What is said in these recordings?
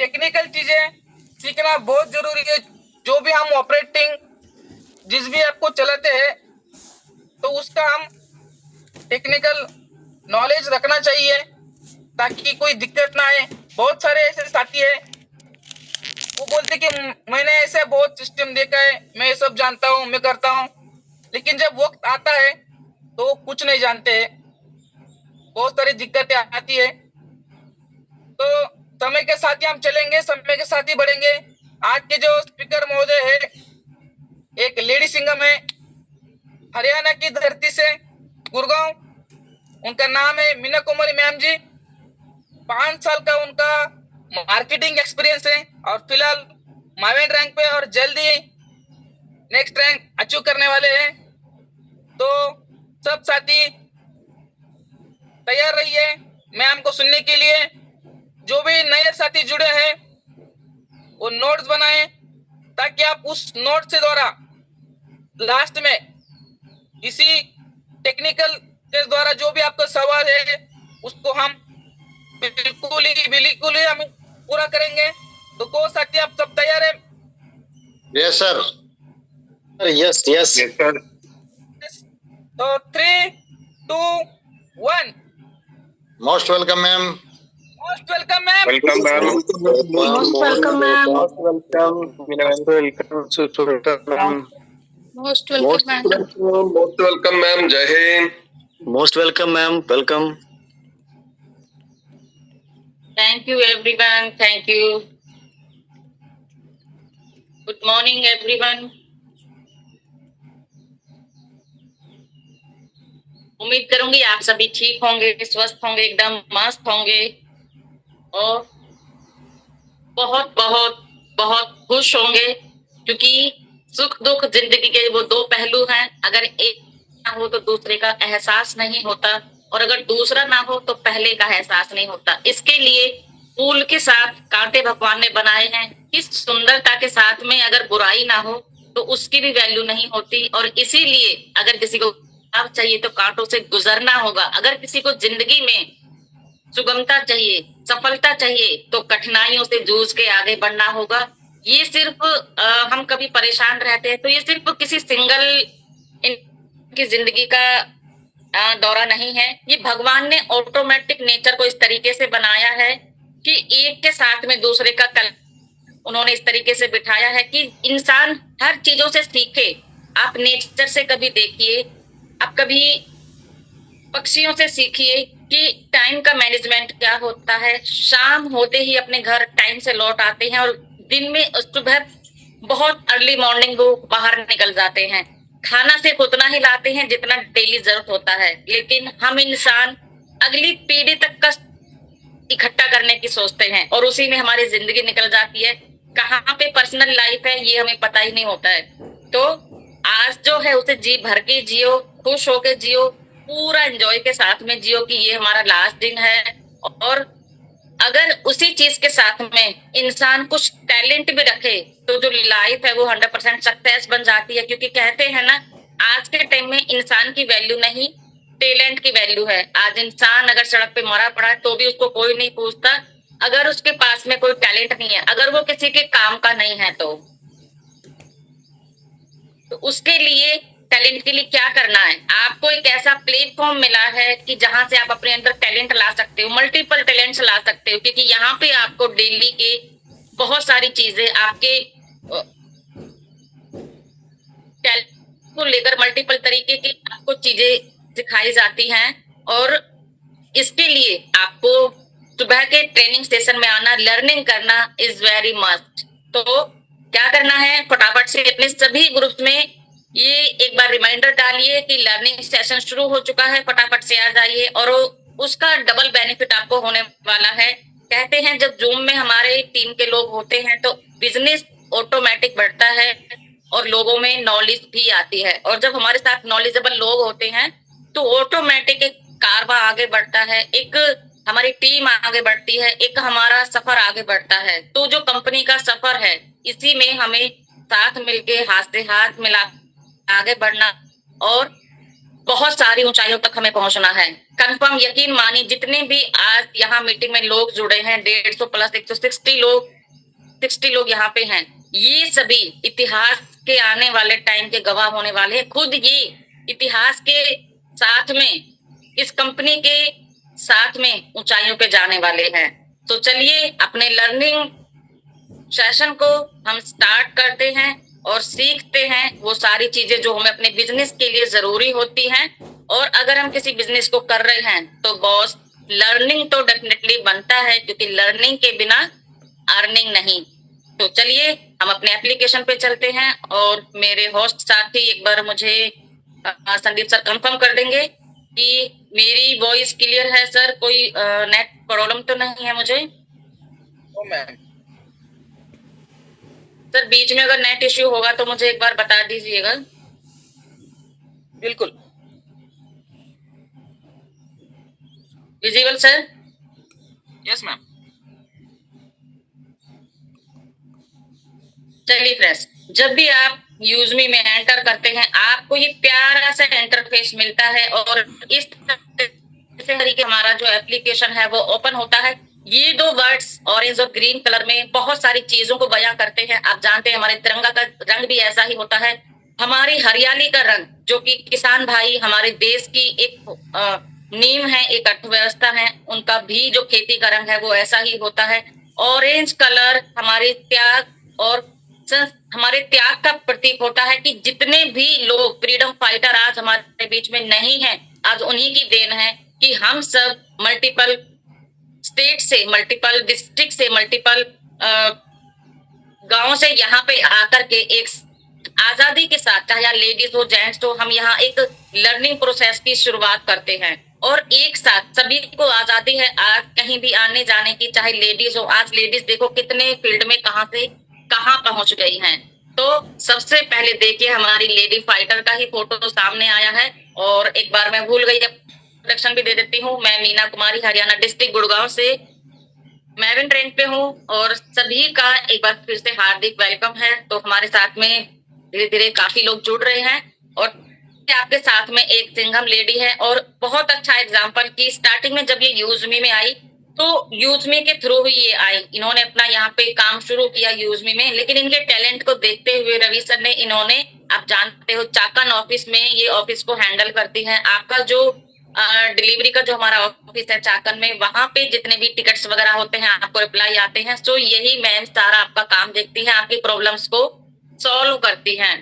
Technical चीजें सीखना बहुत जरूरी है। जो भी हम ऑपरेटिंग जिस भी ऐप को चलाते हैं तो उसका हम टेक्निकल नॉलेज रखना चाहिए ताकि कोई दिक्कत ना आए। बहुत सारे ऐसे साथी है वो बोलते कि मैंने ऐसे बहुत सिस्टम देखा है, मैं ये सब जानता हूँ, मैं करता हूँ, लेकिन जब वक्त आता है तो वो कुछ नहीं जानते हैं। बहुत सारी दिक्कतें आती है। तो समय के साथ ही हम चलेंगे, समय के साथ ही बढ़ेंगे। आज के जो स्पीकर महोदय है एक लेडी सिंगम है, हरियाणा की धरती से, गुड़गांव, उनका नाम है मीना कुमारी मैम जी। 5 साल का उनका मार्केटिंग एक्सपीरियंस है और फिलहाल मावेन रैंक पे और जल्दी नेक्स्ट रैंक अचीव करने वाले हैं। तो सब साथी तैयार रहिए मैम को सुनने के लिए। जो भी नए साथी जुड़े हैं वो नोट्स बनाएं ताकि आप उस नोट से द्वारा लास्ट में इसी टेक्निकल के द्वारा जो भी आपका सवाल है उसको हम बिल्कुल ही हम पूरा करेंगे। तो को साथी आप सब तैयार है? Yes sir. Yes yes sir. तो 3, 2, 1 most welcome ma'am. Most welcome ma'am. Welcome ma'am. Most welcome ma'am. Most welcome. Most welcome ma'am. जय हिंद। Most welcome ma'am. Welcome. Thank you everyone. Thank you. Good morning everyone. उम्मीद करूंगी आप सभी ठीक होंगे, स्वस्थ होंगे, एकदम मस्त होंगे और बहुत बहुत बहुत खुश होंगे, क्योंकि सुख दुख जिंदगी के वो दो पहलू हैं। अगर एक ना हो तो दूसरे का एहसास नहीं होता, और अगर दूसरा ना हो तो पहले का एहसास नहीं होता। इसके लिए फूल के साथ कांटे भगवान ने बनाए हैं। इस सुंदरता के साथ में अगर बुराई ना हो तो उसकी भी वैल्यू नहीं होती। और इसीलिए अगर किसी को लाभ चाहिए तो कांटों से गुजरना होगा। अगर किसी को जिंदगी में सुगमता चाहिए, सफलता चाहिए, तो कठिनाइयों से जूझ के आगे बढ़ना होगा। ये सिर्फ हम कभी परेशान रहते हैं तो ये सिर्फ किसी सिंगल की जिंदगी का दौरा नहीं है। ये भगवान ने ऑटोमेटिक नेचर को इस तरीके से बनाया है कि एक के साथ में दूसरे का कल उन्होंने इस तरीके से बिठाया है कि इंसान हर चीजों से सीखे। आप नेचर से कभी देखिए, आप कभी पक्षियों से सीखिए कि टाइम का मैनेजमेंट क्या होता है। शाम होते ही अपने घर टाइम से लौट आते हैं और दिन में सुबह बहुत अर्ली मॉर्निंग वो बाहर निकल जाते हैं। खाना सिर्फ उतना ही लाते हैं जितना डेली जरूरत होता है, लेकिन हम इंसान अगली पीढ़ी तक का इकट्ठा करने की सोचते हैं और उसी में हमारी जिंदगी निकल जाती है। कहाँ पे पर्सनल लाइफ है ये हमें पता ही नहीं होता है। तो आज जो है उसे जी भर के जियो, खुश होके जियो, पूरा एंजॉय के साथ में जियो कि ये हमारा लास्ट दिन है। और अगर उसी चीज के साथ में इंसान कुछ टैलेंट भी रखे तो जो लाइफ है वो 100% सक्सेस बन जाती है। क्योंकि कहते हैं ना, आज के टाइम में इंसान की वैल्यू नहीं, टैलेंट की वैल्यू है। आज इंसान अगर सड़क पे मरा पड़ा है तो भी उसको कोई नहीं पूछता, अगर उसके पास में कोई टैलेंट नहीं है, अगर वो किसी के काम का नहीं है तो उसके लिए टैलेंट के लिए क्या करना है। आपको एक ऐसा प्लेटफॉर्म मिला है कि जहां से आप अपने अंदर टैलेंट ला सकते हो, मल्टीपल टैलेंट्स ला सकते हो। क्योंकि यहाँ पे आपको डेली के बहुत सारी चीजें आपके टैलेंट को लेकर मल्टीपल तरीके की आपको चीजें सिखाई जाती हैं। और इसके लिए आपको सुबह के ट्रेनिंग सेशन में आना, लर्निंग करना इज वेरी मस्ट। तो क्या करना है, फटाफट से अपने सभी ग्रुप्स में ये एक बार रिमाइंडर डालिए कि लर्निंग सेशन शुरू हो चुका है, फटाफट से आ जाइए। और उसका डबल बेनिफिट आपको होने वाला है। कहते हैं जब जूम में हमारे टीम के लोग होते हैं तो बिजनेस ऑटोमेटिक बढ़ता है और लोगों में नॉलेज भी आती है। और जब हमारे साथ नॉलेजेबल लोग होते हैं तो ऑटोमेटिक एक कारवा आगे बढ़ता है, एक हमारी टीम आगे बढ़ती है, एक हमारा सफर आगे बढ़ता है। तो जो कंपनी का सफर है इसी में हमें साथ मिलके हाथ से हाथ मिला आगे बढ़ना और बहुत सारी ऊंचाइयों तक हमें पहुंचना है। कंफर्म यकीन मानिए, जितने भी आज यहाँ मीटिंग में लोग जुड़े हैं, 150 प्लस 160 लोग यहाँ पे हैं, ये सभी इतिहास के आने वाले टाइम के गवाह होने वाले हैं। खुद ये इतिहास के साथ में, इस कंपनी के साथ में ऊंचाइयों पे जाने वाले हैं। तो चलिए अपने लर्निंग सेशन को हम स्टार्ट करते हैं और सीखते हैं वो सारी चीजें जो हमें अपने बिजनेस के लिए जरूरी होती हैं। और अगर हम किसी बिजनेस को कर रहे हैं तो बॉस लर्निंग तो डेफिनेटली बनता है, क्योंकि लर्निंग के बिना अर्निंग नहीं। तो चलिए हम अपने एप्लीकेशन पे चलते हैं और मेरे होस्ट साथी एक बार मुझे संदीप सर कंफर्म कर देंगे कि मेरी वॉइस क्लियर है सर, कोई नेट प्रॉब्लम तो नहीं है मुझे? ओ मैम, सर बीच में अगर नेट इश्यू होगा तो मुझे एक बार बता दीजिएगा। बिल्कुल। Visible sir? Yes ma'am. चलिए फ्रेंड्स, जब भी आप यूजमी में एंटर करते हैं आपको ये प्यारा सा इंटरफेस मिलता है और इस तरीके हमारा जो एप्लीकेशन है वो ओपन होता है। ये दो वर्ड्स ऑरेंज और ग्रीन कलर में बहुत सारी चीजों को बयां करते हैं। आप जानते हैं हमारे तिरंगा का रंग भी ऐसा ही होता है, हमारी हरियाली का रंग, जो कि किसान भाई हमारे देश की एक नींव है, एक अर्थव्यवस्था है, उनका भी जो खेती का रंग है वो ऐसा ही होता है। ऑरेंज कलर हमारे त्याग और हमारे त्याग का प्रतीक होता है कि जितने भी लोग फ्रीडम फाइटर आज हमारे बीच में नहीं है, आज उन्हीं की देन है कि हम सब मल्टीपल स्टेट से, मल्टीपल डिस्ट्रिक्ट से, मल्टीपल गांव से यहाँ पे आकर के एक आजादी के साथ, चाहे लेडीज हो जेंट्स हो, हम यहाँ एक लर्निंग प्रोसेस की शुरुआत करते हैं और एक साथ सभी को आजादी है आज कहीं भी आने जाने की। चाहे लेडीज हो, आज लेडीज देखो कितने फील्ड में कहां से कहां पहुंच गई हैं। तो सबसे पहले देखिए हमारी लेडी फाइटर का ही फोटो सामने आया है और एक बार मैं भूल गई, इंट्रोडक्शन भी दे देती हूँ। मैं मीना कुमारी, हरियाणा डिस्ट्रिक्ट गुड़गांव से मैरिन ट्रेन पे हूँ और सभी का एक बार फिर से हार्दिक वेलकम है। तो हमारे साथ में धीरे धीरे काफी लोग जुड़ रहे हैं और आपके साथ में एक सिंघम लेडी है और बहुत अच्छा एग्जाम्पल की स्टार्टिंग में जब ये यूजमी में आई तो यूजमी के थ्रू ही ये आई, इन्होंने अपना यहाँ पे काम शुरू किया यूजमी में, लेकिन इनके टैलेंट को देखते हुए रवि सर ने इन्होंने, आप जानते हो चाकन ऑफिस में ये ऑफिस को हैंडल करती है। आपका जो डिलीवरी का जो हमारा ऑफिस है चाकन में, वहां पे जितने भी टिकट्स वगैरह होते हैं आपको रिप्लाई आते हैं। सो यही मैम सारा आपका काम देखती है, आपकी प्रॉब्लम्स को सॉल्व करती हैं।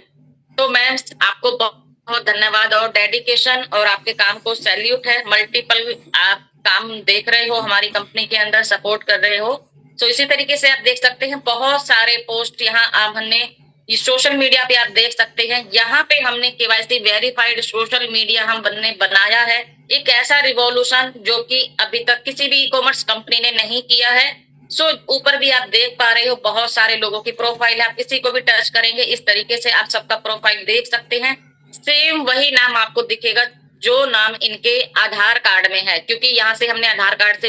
तो मैम आपको बहुत धन्यवाद और डेडिकेशन और आपके काम को सैल्यूट है। मल्टीपल आप काम देख रहे हो, हमारी कंपनी के अंदर सपोर्ट कर रहे हो। तो इसी तरीके से आप देख सकते हैं बहुत सारे पोस्ट यहाँ हमने सोशल मीडिया पे आप देख सकते हैं। यहाँ पे हमने केवाईसी वेरीफाइड सोशल मीडिया हम बनाया है, एक ऐसा रिवॉल्यूशन जो कि अभी तक किसी भी ई कॉमर्स कंपनी ने नहीं किया है। सो ऊपर भी आप देख पा रहे हो बहुत सारे लोगों की प्रोफाइल है, आप किसी को भी टच करेंगे इस तरीके से आप सबका प्रोफाइल देख सकते हैं। सेम वही नाम आपको दिखेगा जो नाम इनके आधार कार्ड में है, क्योंकि यहाँ से हमने आधार कार्ड से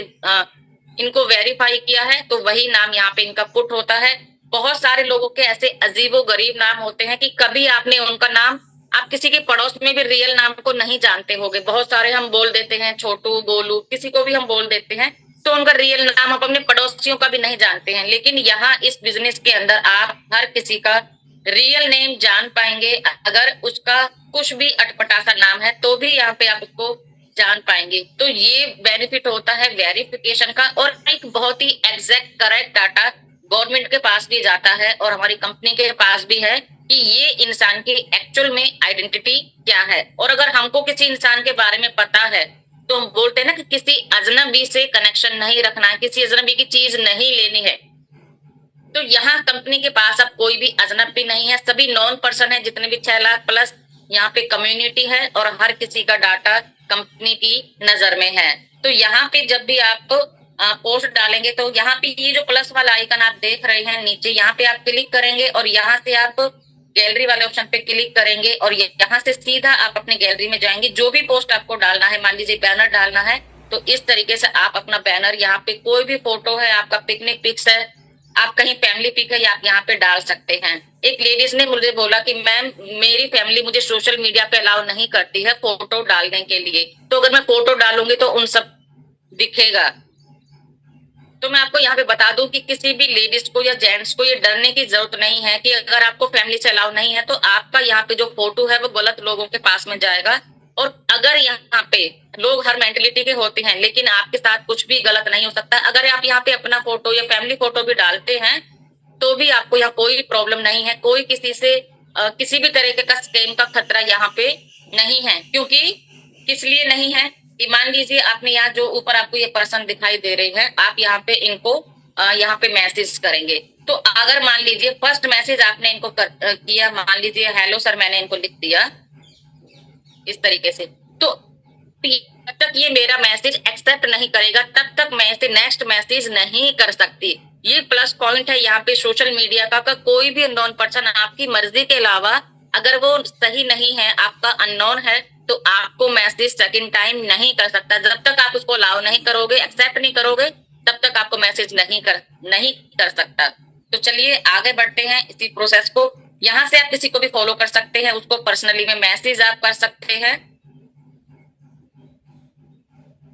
इनको वेरीफाई किया है तो वही नाम यहाँ पे इनका पुट होता है। बहुत सारे लोगों के ऐसे अजीबो गरीब नाम होते हैं कि कभी आपने उनका नाम, आप किसी के पड़ोस में भी रियल नाम को नहीं जानते होंगे। बहुत सारे हम बोल देते हैं छोटू, गोलू, किसी को भी हम बोल देते हैं तो उनका रियल नाम आप अपने पड़ोसियों का भी नहीं जानते हैं। लेकिन यहाँ इस बिजनेस के अंदर आप हर किसी का रियल नेम जान पाएंगे। अगर उसका कुछ भी अटपटा सा नाम है तो भी यहाँ पे आप उसको जान पाएंगे। तो ये बेनिफिट होता है वेरिफिकेशन का और एक बहुत ही एग्जैक्ट करेक्ट डाटा गवर्नमेंट के पास भी जाता है और हमारी कंपनी के पास भी है कि ये इंसान की एक्चुअल में आइडेंटिटी क्या है। और अगर हमको किसी इंसान के बारे में पता है तो हम बोलते हैं ना कि किसी अजनबी से कनेक्शन नहीं रखना है, किसी अजनबी की चीज नहीं लेनी है। तो यहाँ कंपनी के पास अब कोई भी अजनबी नहीं है, सभी नॉन पर्सन है। जितने भी 6 लाख प्लस यहाँ पे कम्युनिटी है और हर किसी का डाटा कंपनी की नजर में है। तो यहाँ पे जब भी आप पोस्ट डालेंगे तो यहाँ पे ये जो प्लस वाला आइकन आप देख रहे हैं नीचे, यहाँ पे आप क्लिक करेंगे और यहाँ से आप गैलरी वाले ऑप्शन पे क्लिक करेंगे और यहाँ से सीधा आप अपने गैलरी में जाएंगे। जो भी पोस्ट आपको डालना है, मान लीजिए बैनर डालना है तो इस तरीके से आप अपना बैनर, यहाँ पे कोई भी फोटो है, आपका पिकनिक पिक्स है, आप कहीं फैमिली पिक है आप यहाँ पे डाल सकते हैं। एक लेडीज ने मुझे बोला कि मैम मेरी फैमिली मुझे सोशल मीडिया पे अलाउ नहीं करती है फोटो डालने के लिए, तो अगर मैं फोटो डालूंगी तो उन सब दिखेगा। तो मैं आपको यहाँ पे बता दूं कि किसी भी लेडीज को या जेंट्स को ये डरने की जरूरत नहीं है कि अगर आपको फैमिली से अलाउ नहीं है तो आपका यहाँ पे जो फोटो है वो गलत लोगों के पास में जाएगा। और अगर यहाँ पे लोग हर मेंटेलिटी के होते हैं, लेकिन आपके साथ कुछ भी गलत नहीं हो सकता। अगर आप यहाँ पे अपना फोटो या फैमिली फोटो भी डालते हैं तो भी आपको यहाँ कोई प्रॉब्लम नहीं है, कोई किसी से किसी भी तरीके का स्कैम का खतरा यहाँ पे नहीं है। क्योंकि किस लिए नहीं है कि मान लीजिए आपने यहाँ जो ऊपर आपको ये पर्सन दिखाई दे रही है, आप यहाँ पे इनको यहाँ पे मैसेज करेंगे। तो अगर मान लीजिए फर्स्ट मैसेज आपने इनको किया, मान लीजिए हेलो सर मैंने इनको लिख दिया इस तरीके से, तो जब तक ये मेरा मैसेज एक्सेप्ट नहीं करेगा तब तक मैं इसे नेक्स्ट मैसेज नहीं कर सकती। ये प्लस पॉइंट है यहाँ पे सोशल मीडिया का कोई भी अननोन पर्सन आपकी मर्जी के अलावा अगर वो सही नहीं है, आपका अननोन है, तो आपको मैसेज सेकंड टाइम नहीं कर सकता। जब तक आप उसको अलाउ नहीं करोगे, एक्सेप्ट नहीं करोगे, तब तक आपको मैसेज नहीं कर सकता। तो चलिए आगे बढ़ते हैं इसी प्रोसेस को। यहाँ से आप किसी को भी फॉलो कर सकते हैं, उसको पर्सनली में मैसेज आप कर सकते हैं।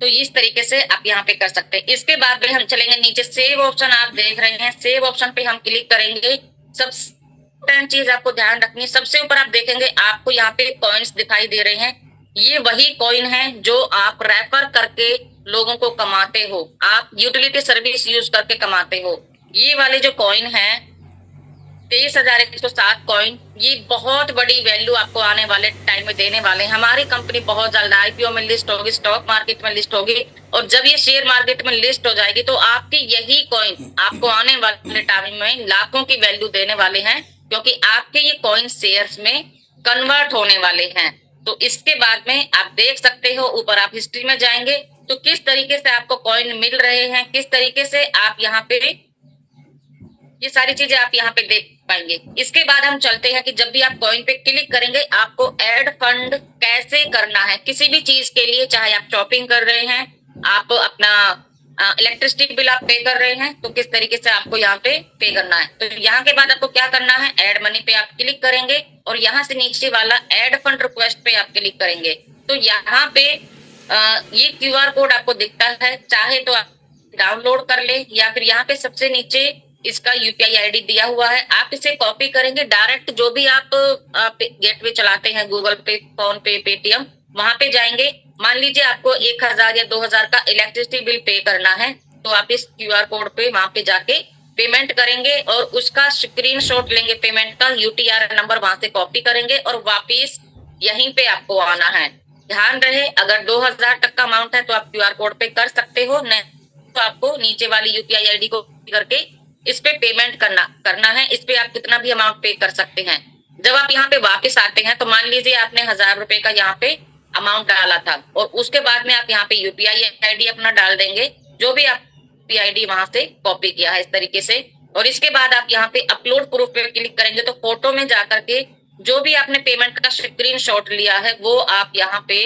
तो इस तरीके से आप यहाँ पे कर सकते हैं। इसके बाद में हम चलेंगे नीचे, सेव ऑप्शन आप देख रहे हैं, सेव ऑप्शन पे हम क्लिक करेंगे। सबसे इंपॉर्टेंट चीज आपको ध्यान रखनी है, सबसे ऊपर आप देखेंगे आपको यहाँ पे कॉइन्स दिखाई दे रहे हैं। ये वही कॉइन है जो आप रेफर करके लोगों को कमाते हो, आप यूटिलिटी सर्विस यूज करके कमाते हो। ये वाले जो कॉइन है 23,107 कॉइन, ये बहुत बड़ी वैल्यू आपको आने वाले टाइम में देने वाले हैं। हमारी कंपनी बहुत जल्द आईपीओ में लिस्ट होगी, स्टॉक मार्केट में लिस्ट होगी, और जब ये शेयर मार्केट में लिस्ट हो जाएगी तो आपकी यही कॉइन आपको आने वाले टाइम में लाखों की वैल्यू देने वाले हैं, क्योंकि आपके ये कॉइन शेयर्स में कन्वर्ट होने वाले हैं। तो इसके बाद में आप देख सकते हो, ऊपर आप हिस्ट्री में जाएंगे तो किस तरीके से आपको कॉइन मिल रहे हैं, किस तरीके से आप यहाँ पे ये सारी चीजें आप यहाँ पे देख पाएंगे। इसके बाद हम चलते हैं कि जब भी आप कॉइन पे क्लिक करेंगे आपको ऐड फंड कैसे करना है किसी भी चीज के लिए, चाहे आप शॉपिंग कर रहे हैं, आप अपना इलेक्ट्रिसिटी बिल आप पे कर रहे हैं, तो किस तरीके से आपको यहाँ पे पे करना है। तो यहाँ के बाद आपको क्या करना है, ऐड मनी पे आप क्लिक करेंगे और यहाँ से नीचे वाला ऐड फंड रिक्वेस्ट पे आप क्लिक करेंगे। तो यहाँ पे ये QR कोड आपको दिखता है, चाहे तो आप डाउनलोड कर ले या फिर यहाँ पे सबसे नीचे इसका UPI ID दिया हुआ है, आप इसे कॉपी करेंगे डायरेक्ट जो भी आप गेटवे चलाते हैं, गूगल पे, फोन पे, पेटीएम, वहां पे जाएंगे। मान लीजिए आपको 1,000 या 2,000 का इलेक्ट्रिसिटी बिल पे करना है, तो आप इस QR कोड पे वहां पे जाके पेमेंट करेंगे और उसका स्क्रीनशॉट लेंगे पेमेंट का, UTR नंबर वहां से कॉपी करेंगे और वापिस यहीं पे आपको आना है। ध्यान रहे अगर 2,000 तक का अमाउंट है तो आप QR कोड पे कर सकते हो, नहीं तो आपको नीचे वाली UPI ID को करके इस पे पेमेंट करना है। इस पे आप कितना भी अमाउंट पे कर सकते हैं। जब आप यहाँ पे वापस आते हैं तो मान लीजिए आपने 1,000 रुपए का यहाँ पे अमाउंट डाला था और उसके बाद में आप यहाँ पे UPI ID अपना डाल देंगे, जो भी आप UPI ID वहां से कॉपी किया है इस तरीके से। और इसके बाद आप यहाँ पे अपलोड प्रूफ पे क्लिक करेंगे तो फोटो में जाकर के जो भी आपने पेमेंट का स्क्रीनशॉट लिया है वो आप यहाँ पे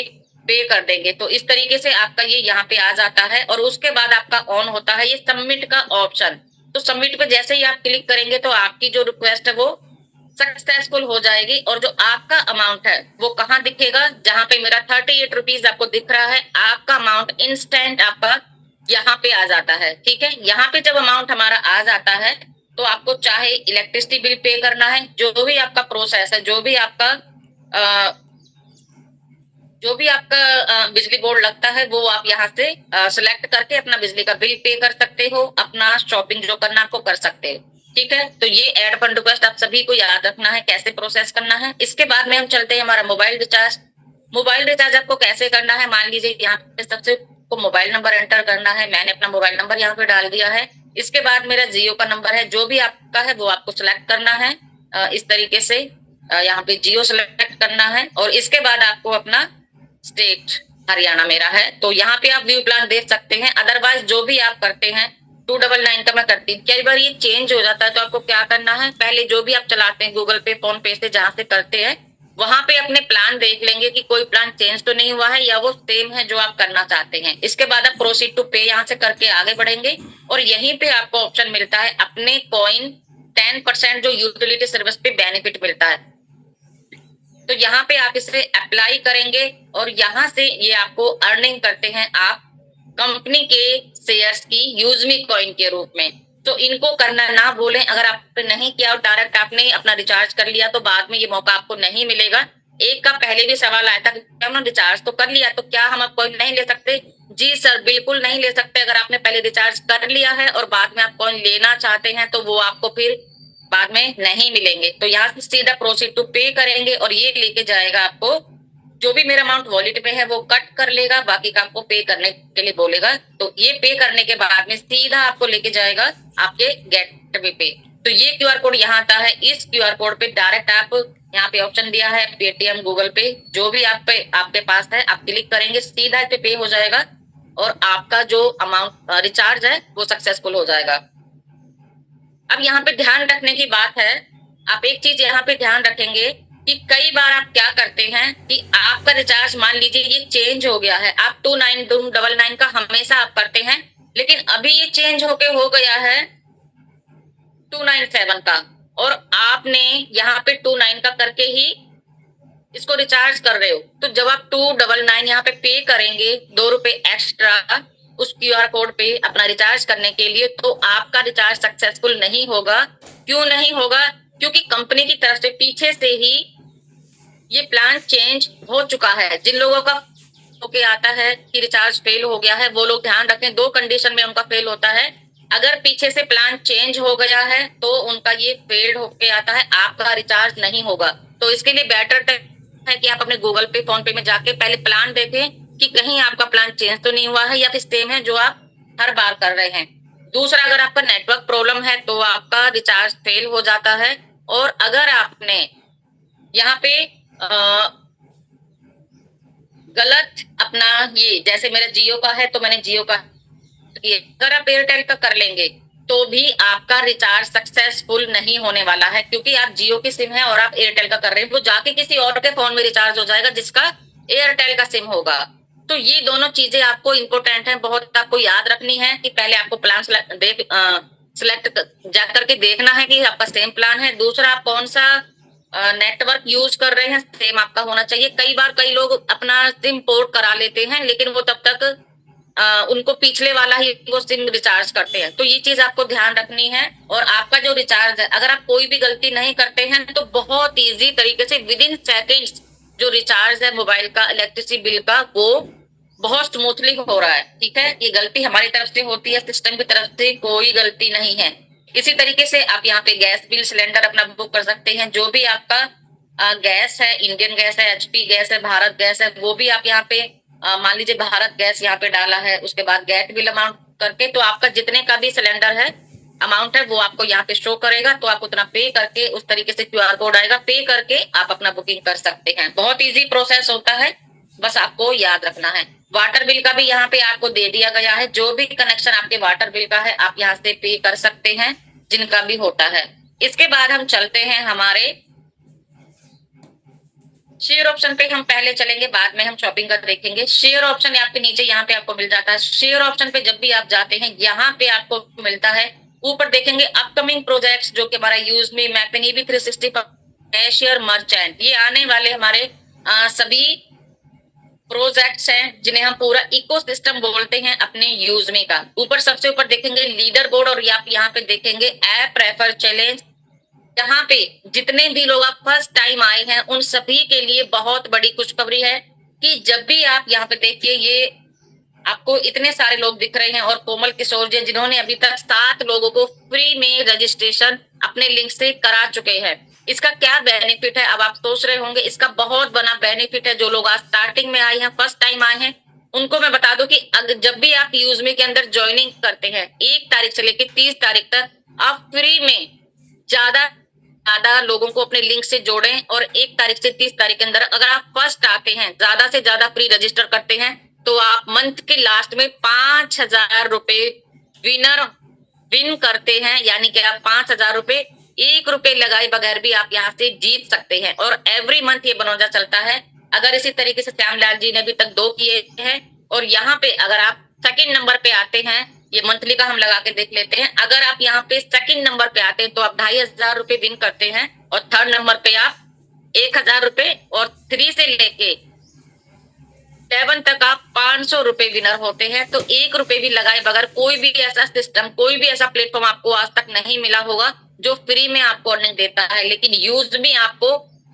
कर देंगे। तो इस तरीके से आपका ये यहाँ पे आ जाता है और उसके बाद आपका ऑन होता है ये सबमिट का ऑप्शन। तो सबमिट पे जैसे ही आप क्लिक करेंगे तो आपकी जो रिक्वेस्ट है वो सक्सेसफुल हो जाएगी और जो आपका अमाउंट है वो कहाँ दिखेगा, जहां पे मेरा 38 रुपीज आपको दिख रहा है, आपका अमाउंट इंस्टेंट आपका यहाँ पे आ जाता है। ठीक है, यहाँ पे जब अमाउंट हमारा आ जाता है तो आपको चाहे इलेक्ट्रिसिटी बिल पे करना है, जो भी आपका प्रोसेस है, जो भी आपका बिजली बोर्ड लगता है वो आप यहाँ से सिलेक्ट करके अपना बिजली का बिल पे कर सकते हो, अपना शॉपिंग जो करना आपको कर सकते हो। ठीक है, तो ये ऐड फंड रिक्वेस्ट आप सभी को याद रखना है कैसे प्रोसेस करना है। इसके बाद में हम चलते हैं हमारा मोबाइल रिचार्ज। मोबाइल रिचार्ज आपको कैसे करना है, मान लीजिए यहाँ पे सबसे को मोबाइल नंबर एंटर करना है, मैंने अपना मोबाइल नंबर यहाँ पे डाल दिया है। इसके बाद मेरा जियो का नंबर है, जो भी आपका है वो आपको सिलेक्ट करना है इस तरीके से, यहाँ पे जियो सिलेक्ट करना है और इसके बाद आपको अपना स्टेट हरियाणा मेरा है तो यहाँ पे आप व्यू प्लान देख सकते हैं। अदरवाइज जो भी आप करते हैं 299 का मैं करती हूँ, कई बार ये चेंज हो जाता है तो आपको क्या करना है, पहले जो भी आप चलाते हैं गूगल पे, फोन पे से जहां से करते हैं वहां पे अपने प्लान देख लेंगे कि कोई प्लान चेंज तो नहीं हुआ है या वो सेम है जो आप करना चाहते हैं। इसके बाद आप प्रोसीड टू पे यहाँ से करके आगे बढ़ेंगे और यहीं पे आपको ऑप्शन मिलता है अपने कॉइन 10% जो यूटिलिटी सर्विस पे बेनिफिट मिलता है। तो यहाँ पे आप इसे अप्लाई करेंगे और यहाँ से ये आपको अर्निंग करते हैं आप कंपनी के शेयर्स की यूजमी कॉइन के रूप में। तो इनको करना ना भूलें। अगर आपने नहीं किया और डायरेक्ट आपने अपना रिचार्ज कर लिया तो बाद में ये मौका आपको नहीं मिलेगा। एक का पहले भी सवाल आया था कि हमने रिचार्ज तो कर लिया तो क्या हम अब कॉइन नहीं ले सकते? जी सर, बिल्कुल नहीं ले सकते। अगर आपने पहले रिचार्ज कर लिया है और बाद में आप कॉइन लेना चाहते हैं तो वो आपको फिर बाद में नहीं मिलेंगे। तो यहाँ से सीधा प्रोसीड टू पे करेंगे और ये लेके जाएगा आपको, जो भी मेरा अमाउंट वॉलेट में है वो कट कर लेगा, बाकी का आपको पे करने के लिए बोलेगा। तो ये पे करने के बाद में सीधा आपको लेके जाएगा आपके गेटवे पे। तो ये क्यूआर कोड यहाँ आता है। इस क्यूआर कोड पे डायरेक्ट आप यहाँ पे ऑप्शन दिया है पेटीएम, गूगल पे, जो भी आपके पास है आप क्लिक करेंगे, सीधा इस पे हो जाएगा और आपका जो अमाउंट रिचार्ज है वो सक्सेसफुल हो जाएगा। अब यहाँ पे ध्यान रखने की बात है, आप एक चीज यहाँ पे ध्यान रखेंगे कि कई बार आप क्या करते हैं कि आपका रिचार्ज मान लीजिए ये चेंज हो गया है, आप 2999 का हमेशा आप करते हैं, लेकिन अभी ये चेंज होके हो गया है 297 का और आपने यहाँ पे 29 का करके ही इसको रिचार्ज कर रहे हो। तो जब आप 299 यहाँ पे पे करेंगे 2 रुपए एक्स्ट्रा उस क्यूआर कोड पे अपना रिचार्ज करने के लिए, तो आपका रिचार्ज सक्सेसफुल नहीं होगा। क्यों नहीं होगा? क्योंकि कंपनी की तरफ से पीछे से ही ये प्लान चेंज हो चुका है। जिन लोगों का होके आता है कि रिचार्ज फेल हो गया है वो लोग ध्यान रखें, 2 कंडीशन में उनका फेल होता है। अगर पीछे से प्लान चेंज हो गया है तो उनका ये फेल्ड होके आता है, आपका रिचार्ज नहीं होगा। तो इसके लिए बेटर है कि आप अपने गूगल पे, फोन पे में जाके पहले प्लान देखें कि कहीं आपका प्लान चेंज तो नहीं हुआ है या फिर सेम है जो आप हर बार कर रहे हैं। दूसरा, अगर आपका नेटवर्क प्रॉब्लम है तो आपका रिचार्ज फेल हो जाता है। और अगर आपने यहाँ पे गलत अपना ये, जैसे मेरा जियो का है तो मैंने जियो का, अगर आप एयरटेल का कर लेंगे तो भी आपका रिचार्ज सक्सेसफुल नहीं होने वाला है, क्योंकि आप जियो की सिम है और आप एयरटेल का कर रहे हैं, वो जाके किसी और के फोन में रिचार्ज हो जाएगा जिसका एयरटेल का सिम होगा। तो ये दोनों चीजें आपको इम्पोर्टेंट है, बहुत आपको याद रखनी है कि पहले आपको प्लान सिलेक्ट जा करके देखना है कि आपका सेम प्लान है। दूसरा, आप कौन सा नेटवर्क यूज कर रहे हैं सेम आपका होना चाहिए। कई बार कई लोग अपना सिम पोर्ट करा लेते हैं लेकिन वो तब तक उनको पिछले वाला ही वो सिम रिचार्ज करते हैं। तो ये चीज आपको ध्यान रखनी है। और आपका जो रिचार्ज है, अगर आप कोई भी गलती नहीं करते हैं तो बहुत इजी तरीके से विद इन सेकेंड्स जो रिचार्ज है मोबाइल का, इलेक्ट्रिसिटी बिल का, वो बहुत स्मूथली हो रहा है। ठीक है, ये गलती हमारी तरफ से होती है, सिस्टम की तरफ से कोई गलती नहीं है। इसी तरीके से आप यहाँ पे गैस बिल, सिलेंडर अपना बुक कर सकते हैं। जो भी आपका गैस है, इंडियन गैस है, एचपी गैस है, भारत गैस है, वो भी आप यहाँ पे मान लीजिए भारत गैस यहाँ पे डाला है, उसके बाद गेट बिल अमाउंट करके, तो आपका जितने का भी सिलेंडर है अमाउंट है वो आपको यहाँ पे शो करेगा। तो आप उतना पे करके, उस तरीके से क्यूआर कोड आएगा, पे करके आप अपना बुकिंग कर सकते हैं। बहुत इजी प्रोसेस होता है, बस आपको याद रखना है। वाटर बिल का भी यहाँ पे आपको दे दिया गया है, जो भी कनेक्शन आपके वाटर बिल का है आप यहाँ से पे कर सकते हैं, जिनका भी होता है। इसके बाद हम चलते हैं हमारे शेयर ऑप्शन पे। हम पहले चलेंगे, बाद में हम शॉपिंग का देखेंगे। शेयर ऑप्शन आपके नीचे यहाँ पे आपको मिल जाता है। शेयर ऑप्शन पे जब भी आप जाते हैं यहाँ पे आपको मिलता है, ऊपर देखेंगे अपकमिंग प्रोजेक्ट्स, जो कि हमारा यूज में मैपनी भी 365 शेयर मर्चेंट, ये आने वाले हमारे सभी प्रोजेक्ट्स हैं जिन्हें हम पूरा इकोसिस्टम बोलते हैं अपने यूज में का। ऊपर सबसे ऊपर देखेंगे लीडर बोर्ड और आप यहाँ पे देखेंगे ऐप रेफर चैलेंज। यहाँ पे जितने भी लोग आप फर्स्ट टाइम आए हैं उन सभी के लिए बहुत बड़ी खुशखबरी है कि जब भी आप यहाँ पे देखिए, ये आपको इतने सारे लोग दिख रहे हैं और कोमल किशोर जी जिन्होंने अभी तक 7 लोगों को फ्री में रजिस्ट्रेशन अपने लिंक से करा चुके हैं। इसका क्या बेनिफिट है, अब आप सोच रहे होंगे। इसका बहुत बड़ा बेनिफिट है। जो लोग आज स्टार्टिंग में आए हैं, फर्स्ट टाइम आए हैं, उनको मैं बता दूं कि जब भी आप यूजमी के अंदर ज्वाइनिंग करते हैं 1 तारीख से लेकर 30 तारीख तक, आप फ्री में ज्यादा लोगों को अपने लिंक से जोड़ें। और 1 तारीख से 30 तारीख के अंदर अगर आप फर्स्ट आते हैं, ज्यादा से ज्यादा फ्री रजिस्टर करते हैं, तो आप मंथ के लास्ट में 5000 रुपए विन करते हैं। यानी कि आप 5000 रुपए ₹1 लगाए बगैर भी आप यहाँ से जीत सकते हैं। और एवरी मंथ ये बोनस चलता है। अगर इसी तरीके से श्यामलाल जी ने अभी तक 2 किए हैं और यहाँ पे अगर आप सेकंड नंबर पे आते हैं, ये मंथली का हम लगा के देख लेते हैं। अगर आप यहाँ पे सेकंड नंबर पे आते हैं तो आप ₹2500 विन करते हैं और थर्ड नंबर पे आप ₹1000 और 3 से लेके 7 तक आप ₹500 विनर होते हैं। तो ₹1 भी लगाए बगैर कोई भी ऐसा सिस्टम, कोई भी ऐसा प्लेटफॉर्म आपको आज तक नहीं मिला होगा जो फ्री में आपको अर्निंग देता है। लेकिन यूज भी आपको,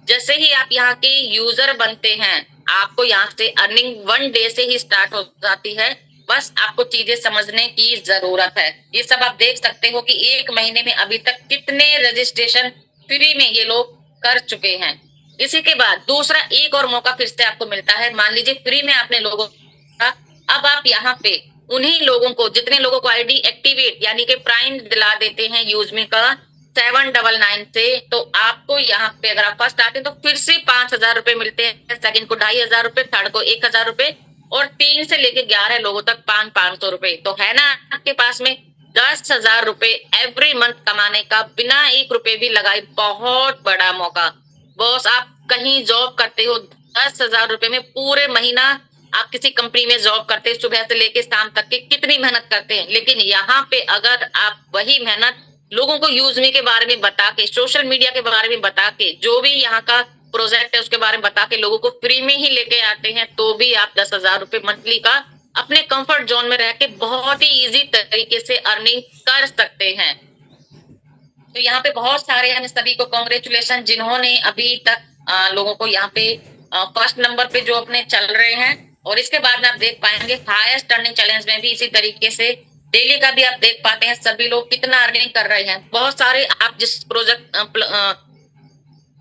जैसे ही आप यहाँ के यूजर बनते हैं, आपको यहाँ से अर्निंग 1 डे से ही स्टार्ट हो जाती है। बस आपको चीजें समझने की जरूरत है। ये सब आप देख सकते हो कि 1 महीने में अभी तक कितने रजिस्ट्रेशन फ्री में ये लोग कर चुके हैं। इसी के बाद दूसरा एक और मौका फिर से आपको मिलता है। मान लीजिए फ्री में आपने लोगों का, अब आप यहाँ पे उन्हीं लोगों को, जितने लोगों को आईडी एक्टिवेट यानी कि प्राइम दिला देते हैं यूजमी का 799 से, तो आपको यहाँ पे अगर आप फर्स्ट आते हैं तो फिर से ₹5000 मिलते हैं, सेकंड को ₹2500, थर्ड को ₹1000 और 3 से लेके 11 लोगों तक ₹500। तो है ना आपके पास में ₹10,000 एवरी मंथ कमाने का बिना ₹1 भी लगाए बहुत बड़ा मौका। बॉस, आप कहीं जॉब करते हो, ₹10,000 में पूरे महीना आप किसी कंपनी में जॉब करते हैं, सुबह से लेके शाम तक की कितनी मेहनत करते हैं। लेकिन यहाँ पे अगर आप वही मेहनत लोगों को यूजमी के बारे में बता के, सोशल मीडिया के बारे में बता के, जो भी यहाँ का प्रोजेक्ट है उसके बारे में बता के लोगों को फ्री में ही लेके आते हैं, तो भी आप ₹10,000 मंथली का अपने कंफर्ट जोन में रह के बहुत ही इजी तरीके से अर्निंग कर सकते हैं। तो यहाँ पे बहुत सारे हम सभी को कांग्रेचुलेशन जिन्होंने अभी तक लोगों को यहाँ पे फर्स्ट नंबर पे जो अपने चल रहे हैं। और इसके बाद में आप देख पाएंगे हाईएस्ट अर्निंग चैलेंज में भी इसी तरीके से डेली का भी आप देख पाते हैं सभी लोग कितना अर्निंग कर रहे हैं। बहुत सारे आप जिस प्रोजेक्ट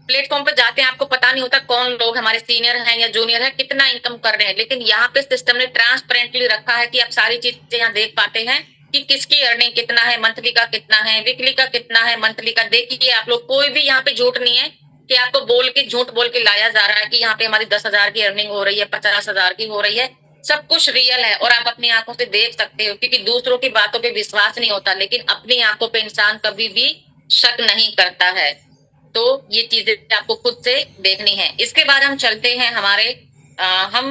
प्लेटफॉर्म पे जाते हैं आपको पता नहीं होता कौन लोग हमारे सीनियर हैं या जूनियर है, कितना इनकम कर रहे हैं। लेकिन यहाँ पे सिस्टम ने ट्रांसपेरेंटली रखा है कि आप सारी चीजें यहाँ देख पाते हैं कि किसकी अर्निंग कितना है, मंथली का कितना है, वीकली का कितना है, मंथली का। देखिए आप लोग, कोई भी यहाँ पे झूठ नहीं है कि आपको झूठ बोल के लाया जा रहा है कि यहाँ पे हमारी 10,000 की अर्निंग हो रही है, 50,000 की हो रही है। सब कुछ रियल है और आप अपनी आंखों से देख सकते हो, क्योंकि दूसरों की बातों पे विश्वास नहीं होता, लेकिन अपनी आंखों पे इंसान कभी भी शक नहीं करता है। तो ये चीजें आपको खुद से देखनी है। इसके बाद हम चलते हैं हमारे हम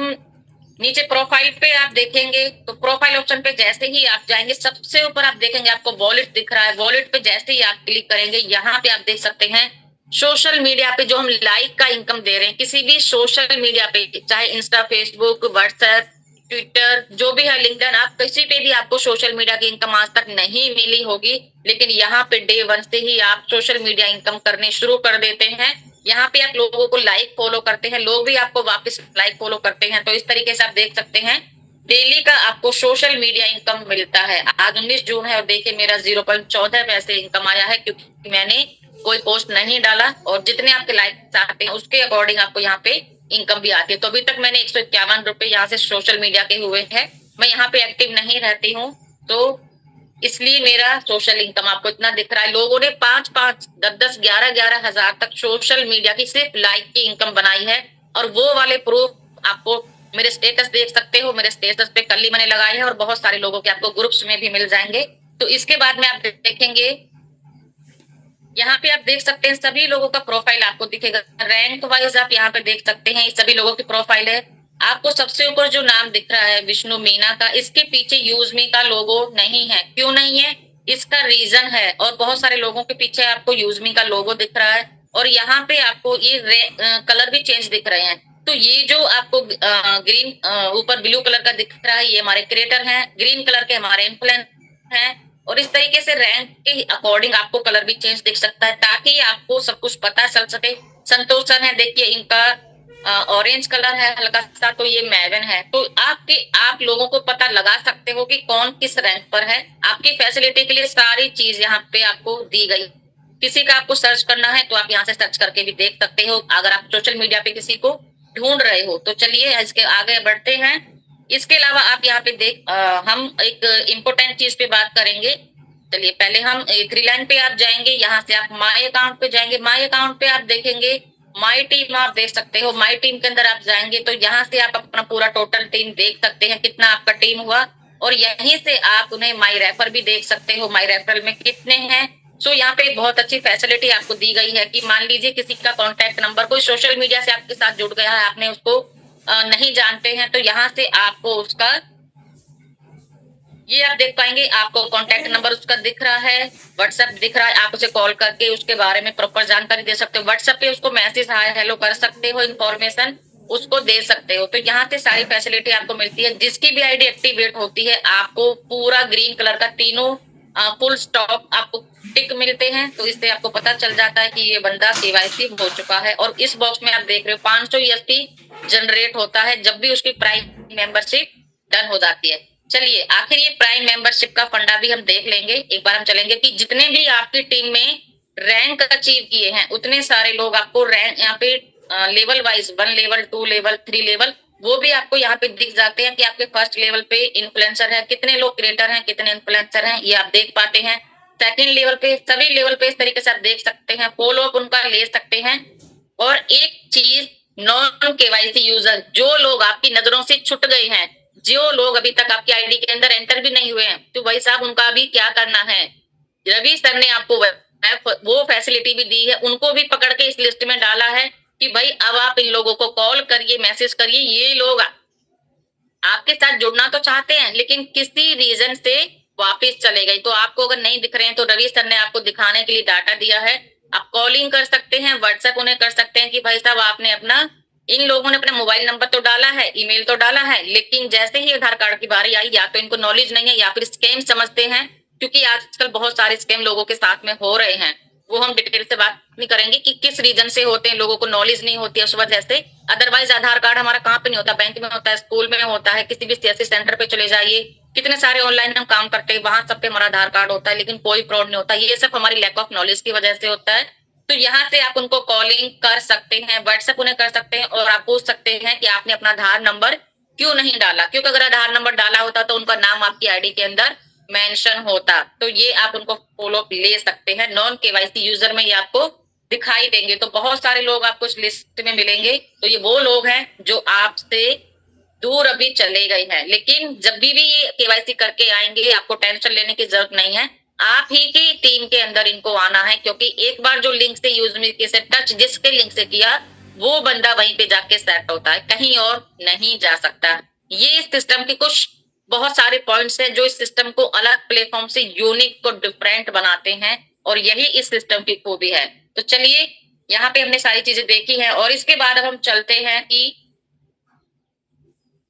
नीचे प्रोफाइल पे आप देखेंगे तो प्रोफाइल ऑप्शन पे जैसे ही आप जाएंगे सबसे ऊपर आप देखेंगे आपको वॉलेट दिख रहा है। वॉलेट पे जैसे ही आप क्लिक करेंगे यहाँ पे आप देख सकते हैं सोशल मीडिया पे जो हम लाइक का इनकम दे रहे हैं, किसी भी सोशल मीडिया पे, चाहे इंस्टा, फेसबुक, व्हाट्सएप, ट्विटर, जो भी है, लिंक्डइन, आप किसी पे भी आपको सोशल मीडिया की इनकम आज तक नहीं मिली होगी। लेकिन यहाँ पे डे 1 से ही आप सोशल मीडिया इनकम करने शुरू कर देते हैं। यहाँ पे आप लोगों को लाइक फॉलो करते हैं, लोग भी आपको वापस लाइक फॉलो करते हैं। तो इस तरीके से आप देख सकते हैं डेली का आपको सोशल मीडिया इनकम मिलता है। आज 19 जून है और देखिए मेरा 0.14 पैसे इनकम आया है, क्योंकि मैंने कोई पोस्ट नहीं डाला और जितने आपके लाइक आते हैं उसके अकॉर्डिंग आपको यहाँ पे इनकम भी आती है। तो अभी तक मैंने ₹151 यहाँ से सोशल मीडिया के हुए हैं। मैं यहाँ पे एक्टिव नहीं रहती हूँ तो इसलिए मेरा सोशल इनकम आपको इतना दिख रहा है। लोगों ने 5-5, 10-10, 11-11 हजार तक सोशल मीडिया की सिर्फ लाइक की इनकम बनाई है। और वो वाले प्रूफ आपको मेरे स्टेटस देख सकते हो, मेरे स्टेटस पे कल ही मैंने लगाए हैं और बहुत सारे लोगों के आपको ग्रुप्स में भी मिल जाएंगे। तो इसके बाद में आप देखेंगे यहाँ पे आप देख सकते हैं सभी लोगों का प्रोफाइल आपको दिखेगा। रैंक वाइज आप यहाँ पे देख सकते हैं सभी लोगों की प्रोफाइल है। आपको सबसे ऊपर जो नाम दिख रहा है विष्णु मीना का, इसके पीछे यूजमी का लोगो नहीं है। क्यों नहीं है, इसका रीजन है। और बहुत सारे लोगों के पीछे आपको यूजमी का लोगो दिख रहा है और यहाँ पे आपको ये कलर भी चेंज दिख रहे हैं। तो ये जो आपको ग्रीन ऊपर ब्लू कलर का दिख रहा है ये हमारे क्रिएटर हैं, ग्रीन कलर के हमारे इन्फ्लुएंसर हैं। और इस तरीके से रैंक के अकॉर्डिंग आपको कलर भी चेंज दिख सकता है ताकि आपको सब कुछ पता चल सके। संतोष सर है, देखिए इनका ऑरेंज कलर है हल्का सा, तो ये मैवन है। तो आप लोगों को पता लगा सकते हो कि कौन किस रैंक पर है। आपकी फैसिलिटी के लिए सारी चीज यहाँ पे आपको दी गई। किसी का आपको सर्च करना है तो आप यहाँ से सर्च करके भी देख सकते हो अगर आप सोशल मीडिया पे किसी को ढूंढ रहे हो। तो चलिए इसके आगे बढ़ते हैं। इसके अलावा आप यहाँ पे हम एक इम्पोर्टेंट चीज पे बात करेंगे। चलिए पहले हम ग्रीलाइन पे आप जाएंगे, यहाँ से आप माई अकाउंट पे जाएंगे। माई अकाउंट पे आप देखेंगे माई टीम आप देख सकते हो। माई टीम के अंदर आप जाएंगे तो यहाँ से आप अपना पूरा टोटल टीम देख सकते हैं कितना आपका टीम हुआ। और यहीं से आप उन्हें माई रेफर भी देख सकते हो, माई रेफरल में कितने हैं। सो यहाँ पे एक बहुत अच्छी फैसिलिटी आपको दी गई है कि मान लीजिए किसी का कॉन्टैक्ट नंबर कोई सोशल मीडिया से आपके साथ जुड़ गया है, आपने उसको नहीं जानते हैं, तो यहाँ से आपको उसका ये आप देख पाएंगे, आपको कॉन्टैक्ट नंबर उसका दिख रहा है, व्हाट्सएप दिख रहा है, आप उसे कॉल करके उसके बारे में प्रॉपर जानकारी दे सकते हो, व्हाट्सएप पे उसको मैसेज हाय हेलो कर सकते हो, इन्फॉर्मेशन उसको दे सकते हो। तो यहाँ से सारी फैसिलिटी आपको मिलती है। जिसकी भी आईडी एक्टिवेट होती है आपको पूरा ग्रीन कलर का तीनों फुल स्टॉप आपको टिक मिलते हैं। तो इससे आपको पता चल जाता है कि ये बंदा केवाईसी हो चुका है। और इस बॉक्स में आप देख रहे हो 500 ESP जनरेट होता है जब भी उसकी प्राइम मेंबरशिप डन हो जाती है। चलिए आखिर ये प्राइम मेंबरशिप का फंडा भी हम देख लेंगे। एक बार हम चलेंगे कि जितने भी आपकी टीम में रैंक अचीव किए हैं उतने सारे लोग आपको रैंक यहाँ पे level wise 1 level 2 level 3 level वो भी आपको यहाँ पे दिख जाते हैं कि आपके फर्स्ट लेवल पे इन्फ्लुएंसर है, कितने लोग क्रिएटर हैं, कितने इन्फ्लुएंसर हैं, ये आप देख पाते हैं। सेकंड लेवल पे सभी लेवल पे इस तरीके से आप देख सकते हैं, फॉलो अप उनका ले सकते हैं। और एक चीज, नॉन केवाईसी यूजर जो लोग आपकी नजरों से छुट गए हैं, जो लोग अभी तक आपकी आईडी के अंदर एंटर भी नहीं हुए हैं, तो भाई साहब उनका भी क्या करना है। रवि सर ने आपको वो फैसिलिटी भी दी है, उनको भी पकड़ के इस लिस्ट में डाला है कि भाई अब आप इन लोगों को कॉल करिए, मैसेज करिए। ये लोग आपके साथ जुड़ना तो चाहते हैं लेकिन किसी रीजन से वापस चले गए, तो आपको अगर नहीं दिख रहे हैं तो रवि सर ने आपको दिखाने के लिए डाटा दिया है। आप कॉलिंग कर सकते हैं, व्हाट्सएप उन्हें कर सकते हैं कि भाई साहब आपने अपना, इन लोगों ने अपना मोबाइल नंबर तो डाला है, ईमेल तो डाला है, लेकिन जैसे ही आधार कार्ड की बारी आई या तो इनको नॉलेज नहीं है या फिर स्कैम समझते हैं, क्योंकि आजकल बहुत सारे स्कैम लोगों के साथ में हो रहे हैं। वो हम डिटेल से बात नहीं करेंगे कि किस रीजन से होते हैं, लोगों को नॉलेज नहीं होती है उस वजह से। अदरवाइज आधार कार्ड हमारा कहाँ पे नहीं होता, बैंक में होता है, स्कूल में होता है, किसी भी सीएससी सेंटर पे चले जाइए, कितने सारे ऑनलाइन हम काम करते हैं, वहां सब पे हमारा आधार कार्ड होता है, लेकिन कोई फ्रॉड नहीं होता। ये सब हमारी लैक ऑफ नॉलेज की वजह से होता है। तो यहाँ से आप उनको कॉलिंग कर सकते हैं, व्हाट्सएप उन्हें कर सकते हैं और आप पूछ सकते हैं कि आपने अपना आधार नंबर क्यों नहीं डाला, क्योंकि अगर आधार नंबर डाला होता तो उनका नाम आपकी आईडी के अंदर मेंशन होता। तो ये आप उनको फॉलो अप ले सकते हैं। नॉन केवाईसी यूजर में ये आपको दिखाई देंगे। तो बहुत सारे लोग आपको इस लिस्ट में मिलेंगे। तो ये वो लोग हैं जो आपसे दूर अभी चले गए हैं, लेकिन जब भी ये केवाईसी करके आएंगे आपको टेंशन लेने की जरूरत नहीं है। आप ही की टीम के अंदर इनको आना है, क्योंकि एक बार जो लिंक से यूज से टच जिसके लिंक से किया वो बंदा वहीं पे जाके सेट होता है, कहीं और नहीं जा सकता। ये सिस्टम के कुछ बहुत सारे पॉइंट्स हैं जो इस सिस्टम को अलग प्लेटफॉर्म से यूनिक को डिफरेंट बनाते हैं, और यही इस सिस्टम की खूबी है। तो चलिए यहाँ पे हमने सारी चीजें देखी हैं और इसके बाद अब हम चलते हैं कि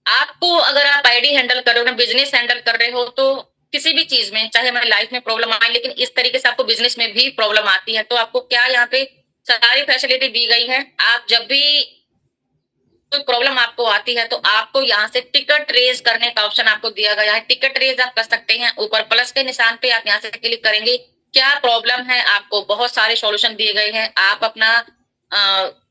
आपको अगर आप आईडी हैंडल कर रहे हो ना, बिजनेस हैंडल कर रहे हो, तो किसी भी चीज में, चाहे हमारी लाइफ में प्रॉब्लम आए, लेकिन इस तरीके से आपको बिजनेस में भी प्रॉब्लम आती है, तो आपको क्या यहाँ पे सारी फैसिलिटी दी गई है। आप जब भी कोई प्रॉब्लम आपको आती है तो आपको यहाँ से टिकट रेज करने का ऑप्शन आपको दिया गया है। टिकट रेज आप कर सकते हैं, ऊपर प्लस के निशान पे आप यहाँ से क्लिक करेंगे, क्या प्रॉब्लम है, आपको बहुत सारे सॉल्यूशन दिए गए हैं। आप अपना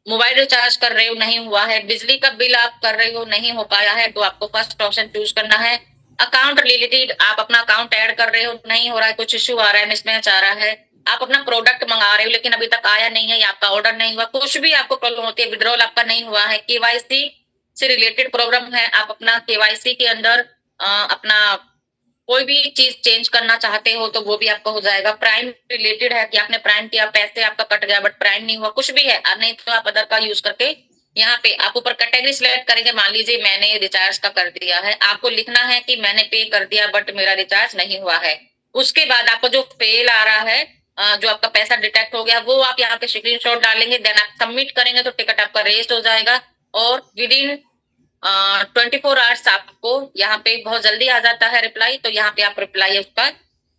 मोबाइल रिचार्ज कर रहे हो, नहीं हुआ है, बिजली का बिल आप कर रहे हो, नहीं हो पाया है, तो आपको फर्स्ट ऑप्शन चूज करना है। अकाउंट रिलेटेड आप अपना अकाउंट ऐड कर रहे हो, नहीं हो रहा है, कुछ इश्यू आ रहा है, मिसमैच आ रहा है, आप अपना प्रोडक्ट मंगा रहे हो लेकिन अभी तक आया नहीं है या आपका ऑर्डर नहीं हुआ, कुछ भी आपको प्रॉब्लम होती है, विड्रॉल आपका नहीं हुआ है, केवाईसी से रिलेटेड प्रॉब्लम है, आप अपना केवाईसी के अंदर अपना कोई भी चीज चेंज करना चाहते हो तो वो भी आपका हो जाएगा। प्राइम रिलेटेड है कि आपने प्राइम किया, पैसे आपका कट गया बट प्राइम नहीं हुआ, कुछ भी है, नहीं तो आप अदर का यूज करके यहाँ पे आप ऊपर कैटेगरी सिलेक्ट करेंगे। मान लीजिए मैंने रिचार्ज का कर दिया है, आपको लिखना है कि मैंने पे कर दिया बट मेरा रिचार्ज नहीं हुआ है। उसके बाद आपको जो फेल आ रहा है, जो आपका पैसा डिटेक्ट हो गया, वो आप यहाँ पे स्क्रीनशॉट डालेंगे, देन आप सबमिट करेंगे तो टिकट आपका रेस्ट हो जाएगा और विद इन 24 आवर्स आपको यहाँ पे बहुत जल्दी आ जाता है रिप्लाई। तो यहाँ पे आप रिप्लाई उसका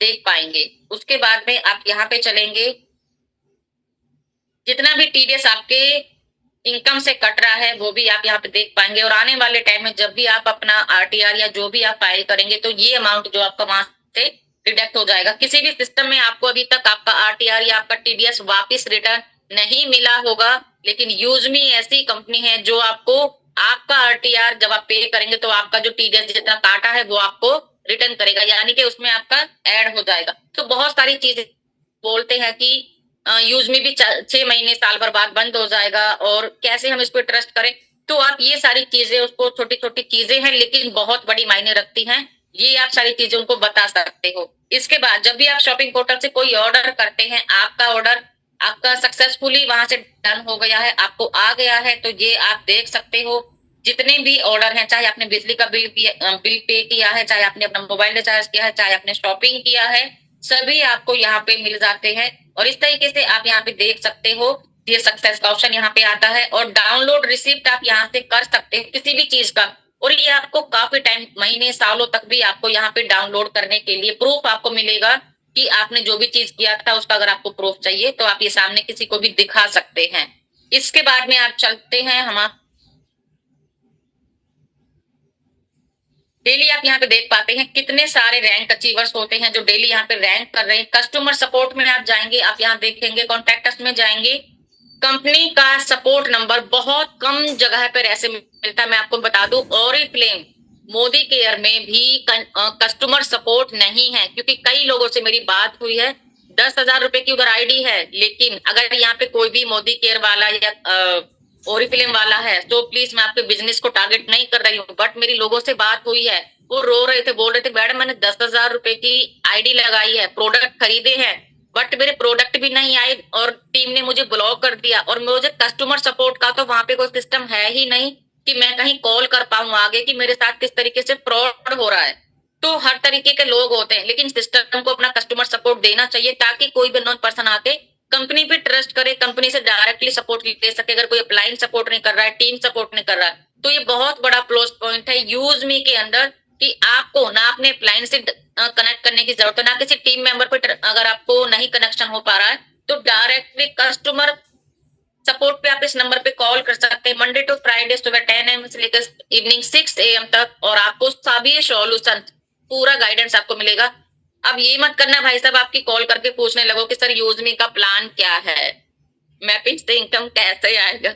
देख पाएंगे। उसके बाद में आप यहाँ पे चलेंगे, जितना भी टीडीएस आपके इनकम से कट रहा है वो भी आप यहाँ पे देख पाएंगे। और आने वाले टाइम में जब भी आप अपना आरटीआर या जो भी आप फाइल करेंगे तो ये अमाउंट जो आपका वहां से डिडक्ट हो जाएगा। किसी भी सिस्टम में आपको अभी तक आपका आरटीआर या आपका टीडीएस वापस रिटर्न नहीं मिला होगा, लेकिन यूजमी ऐसी कंपनी है जो आपको आपका आरटीआर जब आप पे करेंगे तो आपका जो टीडीएस जितना काटा है वो आपको रिटर्न करेगा, यानी कि उसमें आपका ऐड हो जाएगा। तो बहुत सारी चीजें बोलते हैं कि यूज में भी 6 महीने साल भर बाद बंद हो जाएगा और कैसे हम इस पर ट्रस्ट करें। तो आप ये सारी चीजें, उसको छोटी छोटी चीजें हैं लेकिन बहुत बड़ी मायने रखती हैं। ये आप सारी चीजें उनको बता सकते हो। इसके बाद जब भी आप शॉपिंग पोर्टल से कोई ऑर्डर करते हैं, आपका ऑर्डर आपका सक्सेसफुली वहां से डन हो गया है, आपको आ गया है, तो ये आप देख सकते हो जितने भी ऑर्डर हैं, चाहे आपने बिजली का बिल पे किया है, चाहे आपने अपना मोबाइल रिचार्ज किया है, चाहे आपने शॉपिंग किया है, सभी आपको यहाँ पे मिल जाते हैं। और इस तरीके से आप यहाँ पे देख सकते हो, ये सक्सेस का ऑप्शन यहाँ पे आता है। और डाउनलोड रिसिप्ट आप यहाँ से कर सकते हो किसी भी चीज का, और ये आपको काफी टाइम, महीने सालों तक भी आपको यहाँ पे डाउनलोड करने के लिए प्रूफ आपको मिलेगा कि आपने जो भी चीज किया था उसका अगर आपको प्रूफ चाहिए तो आप ये सामने किसी को भी दिखा सकते हैं। इसके बाद में आप चलते हैं डेली आप यहाँ पे देख पाते हैं कितने सारे रैंक अचीवर्स होते हैं जो डेली यहाँ पे रैंक कर रहे हैं। कस्टमर सपोर्ट में आप जाएंगे, आप यहाँ देखेंगे कॉन्टेक्ट में जाएंगे, कंपनी का सपोर्ट नंबर बहुत कम जगह पर ऐसे मिलता है। मैं आपको बता दूं, ओरिफ्लेम मोदी केयर में भी कस्टमर सपोर्ट नहीं है, क्योंकि कई लोगों से मेरी बात हुई है, 10,000 रुपए की उधर आईडी है, लेकिन अगर यहाँ पे कोई भी मोदी केयर वाला या ओरिफ्लेम वाला है तो प्लीज मैं आपके बिजनेस को टारगेट नहीं कर रही हूँ, बट मेरी लोगों से बात हुई है, वो रो रहे थे, बोल रहे थे मैडम मैंने 10,000 रुपए की आईडी लगाई है, प्रोडक्ट खरीदे हैं, बट मेरे प्रोडक्ट भी नहीं आए और टीम ने मुझे ब्लॉक कर दिया, और मुझे कस्टमर सपोर्ट का तो वहां पे कोई सिस्टम है ही नहीं कि मैं कहीं कॉल कर पाऊं आगे कि मेरे साथ किस तरीके से फ्रॉड हो रहा है। तो हर तरीके के लोग होते हैं, लेकिन सिस्टम को अपना कस्टमर सपोर्ट देना चाहिए ताकि कोई भी नॉन पर्सन आके कंपनी पे ट्रस्ट करे, कंपनी से डायरेक्टली सपोर्ट ले सके। अगर कोई अपलाइन सपोर्ट नहीं कर रहा है, टीम सपोर्ट नहीं कर रहा है, तो ये बहुत बड़ा प्लस पॉइंट है यूज मी के अंदर कि आपको ना अपने अपलाइन से कनेक्ट करने की जरूरत है, ना किसी टीम मेंबर पे अगर आपको नहीं कनेक्शन हो पा रहा है तो डायरेक्टली कस्टमर सपोर्ट पे आप इस नंबर पे कॉल कर सकते हैं मंडे टू फ्राइडे सुबह 10 AM से लेकर इवनिंग 6 AM तक, और आपको सभी सॉल्यूशन पूरा गाइडेंस आपको मिलेगा। अब ये मत करना भाई साहब आपकी कॉल करके पूछने लगो कि सर यूजमी का प्लान क्या है, मैपिंग से इनकम कैसे आएगा,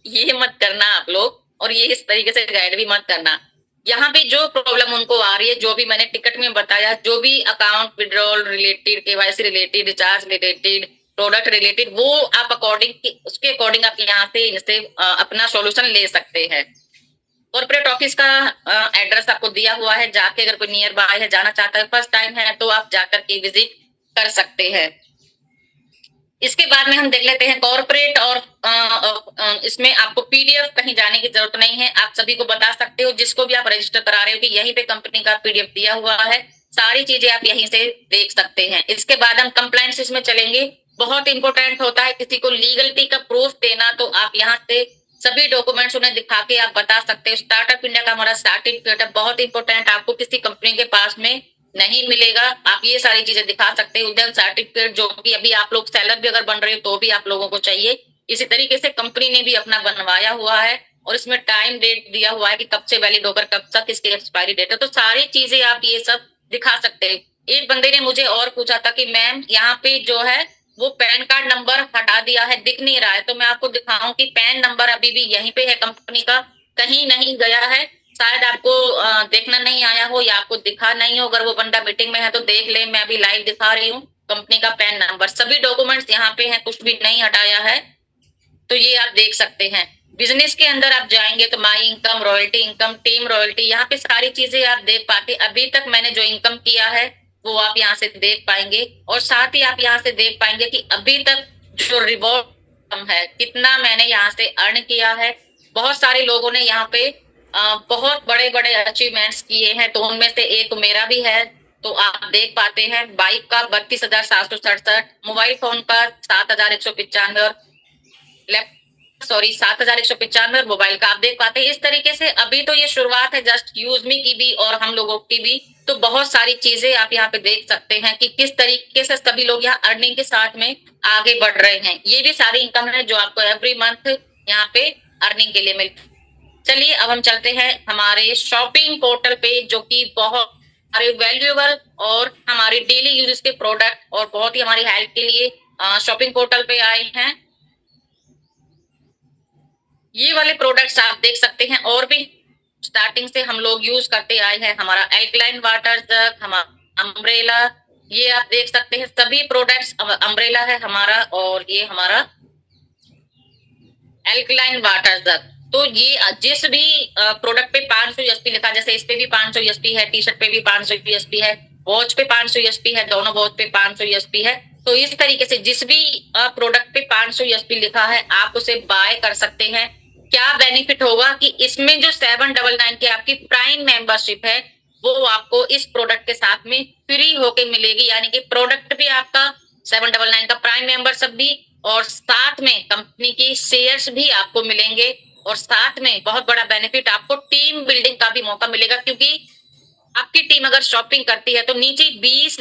ये मत करना आप लोग, और ये इस तरीके से गाइड भी मत करना। यहाँ पे जो प्रॉब्लम उनको आ रही है, जो भी मैंने टिकट में बताया, जो भी account withdrawal related, KYC related, recharge related, product related, वो आप उसके अकॉर्डिंग आप यहाँ से इनसे अपना सॉल्यूशन ले सकते हैं। कॉर्पोरेट ऑफिस का एड्रेस आपको दिया हुआ है, जाके अगर कोई नियर बाय है, जाना चाहता है, फर्स्ट टाइम है, तो आप जाकर के विजिट कर सकते हैं। इसके बाद में हम देख लेते हैं कॉर्पोरेट, और इसमें आपको पीडीएफ कहीं जाने की जरूरत नहीं है, आप सभी को बता सकते हो, जिसको भी आप रजिस्टर करा रहे हो कि यहीं पे कंपनी का पीडीएफ दिया हुआ है, सारी चीजें आप यहीं से देख सकते हैं। इसके बाद हम कंप्लायंस में चलेंगे। बहुत इंपॉर्टेंट होता है किसी को लीगलिटी का प्रूफ देना, तो आप यहाँ से सभी डॉक्यूमेंट्स उन्हें दिखा के आप बता सकते हो। स्टार्टअप इंडिया का हमारा सर्टिफिकेट है, बहुत इंपॉर्टेंट, आपको किसी कंपनी के पास में नहीं मिलेगा, आप ये सारी चीजें दिखा सकते हो। उद्यम सर्टिफिकेट, जो कि अभी आप लोग सेलर भी अगर बन रहे हो तो भी आप लोगों को चाहिए। इसी तरीके से कंपनी ने भी अपना बनवाया हुआ है और इसमें टाइम डेट दिया हुआ है कि कब से वैलिड होकर कब तक इसकी एक्सपायरी डेट है, तो सारी चीजें आप ये सब दिखा सकते हैं। एक बंदे ने मुझे और पूछा था कि मैम यहाँ पे जो है वो पैन कार्ड नंबर हटा दिया है, दिख नहीं रहा है, तो मैं आपको दिखाऊं कि पैन नंबर अभी भी यहीं पे है कंपनी का, कहीं नहीं गया है। शायद आपको देखना नहीं आया हो या आपको दिखा नहीं हो, अगर वो बंदा मीटिंग में है तो देख ले, मैं अभी लाइव दिखा रही हूँ कंपनी का पैन नंबर, सभी डॉक्यूमेंट्स यहाँ पे हैं, कुछ भी नहीं हटाया है, तो ये आप देख सकते हैं। बिजनेस के अंदर आप जाएंगे तो my income, royalty income, team royalty, यहाँ पे सारी चीजें आप देख पाते। अभी तक मैंने जो इनकम किया है वो आप यहाँ से देख पाएंगे, और साथ ही आप यहाँ से देख पाएंगे कि अभी तक जो रिवॉर्ड है कितना मैंने यहाँ से अर्न किया है। बहुत सारे लोगों ने यहाँ पे बहुत बड़े बड़े अचीवमेंट्स किए हैं, तो उनमें से एक मेरा भी है, तो आप देख पाते हैं। बाइक का 32,767, मोबाइल फोन का 7,195 और 7,195 मोबाइल का आप देख पाते हैं। इस तरीके से अभी तो ये शुरुआत है जस्ट यूज मी की भी और हम लोगों की भी, तो बहुत सारी चीजें आप यहाँ पे देख सकते हैं कि किस तरीके से सभी लोग यहाँ अर्निंग के साथ में आगे बढ़ रहे हैं। ये भी सारी इनकम है जो आपको एवरी मंथ यहाँ पे अर्निंग के लिए मिलती है। चलिए अब हम चलते हैं हमारे शॉपिंग पोर्टल पे, जो कि बहुत हमारे वैल्यूएबल और हमारे डेली यूज के प्रोडक्ट और बहुत ही हमारी हेल्प के लिए शॉपिंग पोर्टल पे आए हैं। ये वाले प्रोडक्ट्स आप देख सकते हैं, और भी स्टार्टिंग से हम लोग यूज करते आए हैं। हमारा एल्कलाइन वाटर जग, हमारा अम्ब्रेला, ये आप देख सकते हैं सभी प्रोडक्ट्स। अम्ब्रेला है हमारा और ये हमारा एल्कलाइन वाटर जग, तो ये जिस भी प्रोडक्ट पे 500 यूएसपी लिखा, जैसे इस पे भी 500 यूएसपी है, टी शर्ट पे भी 500 यूएसपी है, वॉच पे 500 यूएसपी है, दोनों वॉच पे 500 यूएसपी है। तो इस तरीके से जिस भी प्रोडक्ट पे 500 यूएसपी लिखा है आप उसे बाय कर सकते हैं। क्या बेनिफिट होगा कि इसमें जो 799 की आपकी प्राइम मेंबरशिप है वो आपको इस प्रोडक्ट के साथ में फ्री होके मिलेगी, यानी कि प्रोडक्ट भी आपका 799 का प्राइम मेंबरशिप भी, और साथ में कंपनी की शेयर्स भी आपको मिलेंगे, और साथ में बहुत बड़ा बेनिफिट आपको टीम बिल्डिंग का भी मौका मिलेगा, क्योंकि आपकी टीम अगर शॉपिंग करती है तो नीचे 20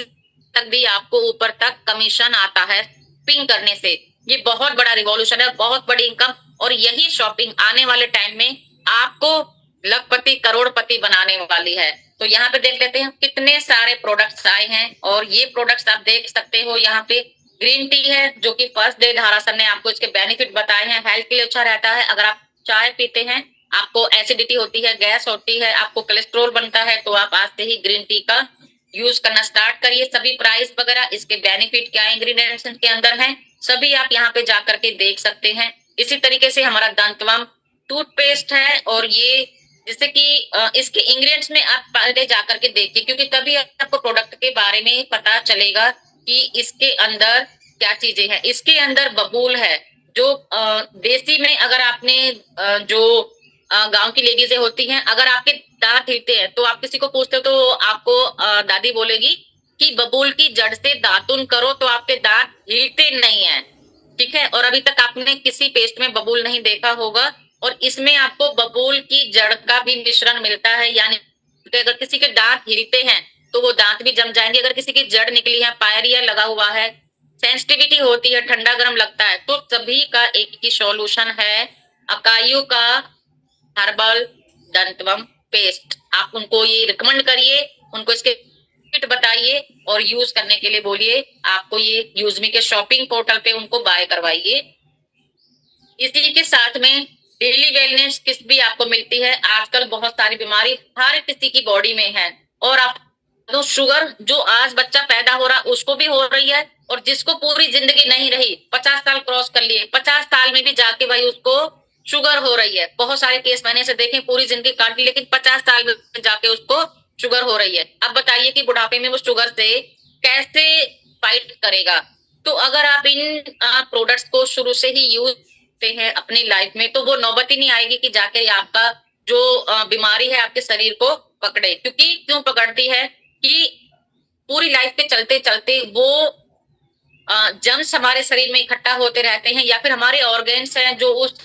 तक भी आपको ऊपर तक कमीशन आता है शॉपिंग करने से। ये बहुत बड़ा रिवॉल्यूशन है, बहुत बड़ी इनकम, और यही शॉपिंग आने वाले टाइम में आपको लखपति करोड़पति बनाने वाली है। तो यहाँ पे देख लेते हैं कितने सारे प्रोडक्ट्स आए हैं, और ये प्रोडक्ट्स आप देख सकते हो। यहाँ पे ग्रीन टी है जो कि फर्स्ट डे धारा सर ने आपको इसके बेनिफिट बताए हैं। हेल्थ के लिए अच्छा रहता है। अगर आप चाय पीते हैं, आपको एसिडिटी होती है, गैस होती है, आपको कोलेस्ट्रॉल बनता है, तो आप आज से ही ग्रीन टी का यूज करना स्टार्ट करिए। सभी प्राइस वगैरह, इसके बेनिफिट क्या इंग्रेडिएंट्स के अंदर हैं, सभी आप यहाँ पे जा करके देख सकते हैं। इसी तरीके से हमारा दंतवम टूथपेस्ट है, और ये जैसे कि इसके इंग्रेडिएंट्स में आप पहले जा करके देखिए, क्योंकि तभी आपको प्रोडक्ट के बारे में पता चलेगा कि इसके अंदर क्या चीजें हैं। इसके अंदर बबूल है, जो देसी में अगर आपने जो गांव की लेडीजें होती हैं, अगर आपके दांत हिलते हैं तो आप किसी को पूछते हो तो आपको दादी बोलेगी कि बबूल की जड़ से दातुन करो तो आपके दांत हिलते नहीं है, ठीक है। और अभी तक आपने किसी पेस्ट में बबूल नहीं देखा होगा, और इसमें आपको बबूल की जड़ का भी मिश्रण मिलता है, यानी कि अगर किसी के दांत हिलते हैं तो वो दांत भी जम जाएंगे। अगर किसी की जड़ निकली है, पायरिया लगा हुआ है, सेंसिटिविटी होती है, ठंडा गर्म लगता है, तो सभी का एक ही सॉल्यूशन है अकायु का हर्बल दंतवम पेस्ट। आप उनको ये रिकमेंड करिए, उनको इसके बेनिफिट बताइए और यूज करने के लिए बोलिए। आपको ये यूजमी के शॉपिंग पोर्टल पे उनको बाय करवाइए। इसी के साथ में डेली वेलनेस किट भी आपको मिलती है। आजकल बहुत सारी बीमारी हर किसी की बॉडी में है, और आप तो शुगर जो आज बच्चा पैदा हो रहा उसको भी हो रही है, और जिसको पूरी जिंदगी नहीं रही, 50 साल क्रॉस कर लिए, 50 साल में भी जाके भाई उसको शुगर हो रही है। बहुत सारे केस मैंने से देखे, पूरी जिंदगी काट ली लेकिन 50 साल में जाके उसको शुगर हो रही है। अब बताइए कि बुढ़ापे में वो शुगर से कैसे फाइट करेगा। तो अगर आप इन प्रोडक्ट्स को शुरू से ही यूज करते हैं अपनी लाइफ में, तो वो नौबत ही नहीं आएगी कि जाके आपका जो बीमारी है आपके शरीर को पकड़े। क्योंकि क्यों पकड़ती है कि पूरी लाइफ के चलते चलते वो जर्म्स हमारे शरीर में इकट्ठा होते रहते हैं, या फिर हमारे ऑर्गेन्स हैं जो उस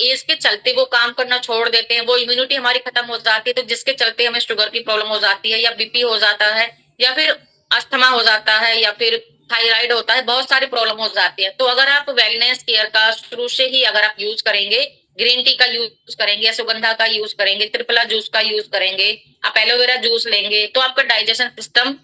एज के चलते वो काम करना छोड़ देते हैं, वो इम्यूनिटी हमारी खत्म हो जाती है, तो जिसके चलते हमें शुगर की प्रॉब्लम हो जाती है, या बीपी हो जाता है, या फिर अस्थमा हो जाता है, या फिर थायराइड होता है, बहुत सारी प्रॉब्लम हो जाती है। तो अगर आप वेलनेस केयर का शुरू से ही अगर आप यूज करेंगे, ग्रीन टी का यूज करेंगे, सुगंधा का यूज करेंगे, त्रिफला जूस का यूज करेंगे, आप एलोवेरा जूस लेंगे, तो आपका डाइजेशन सिस्टम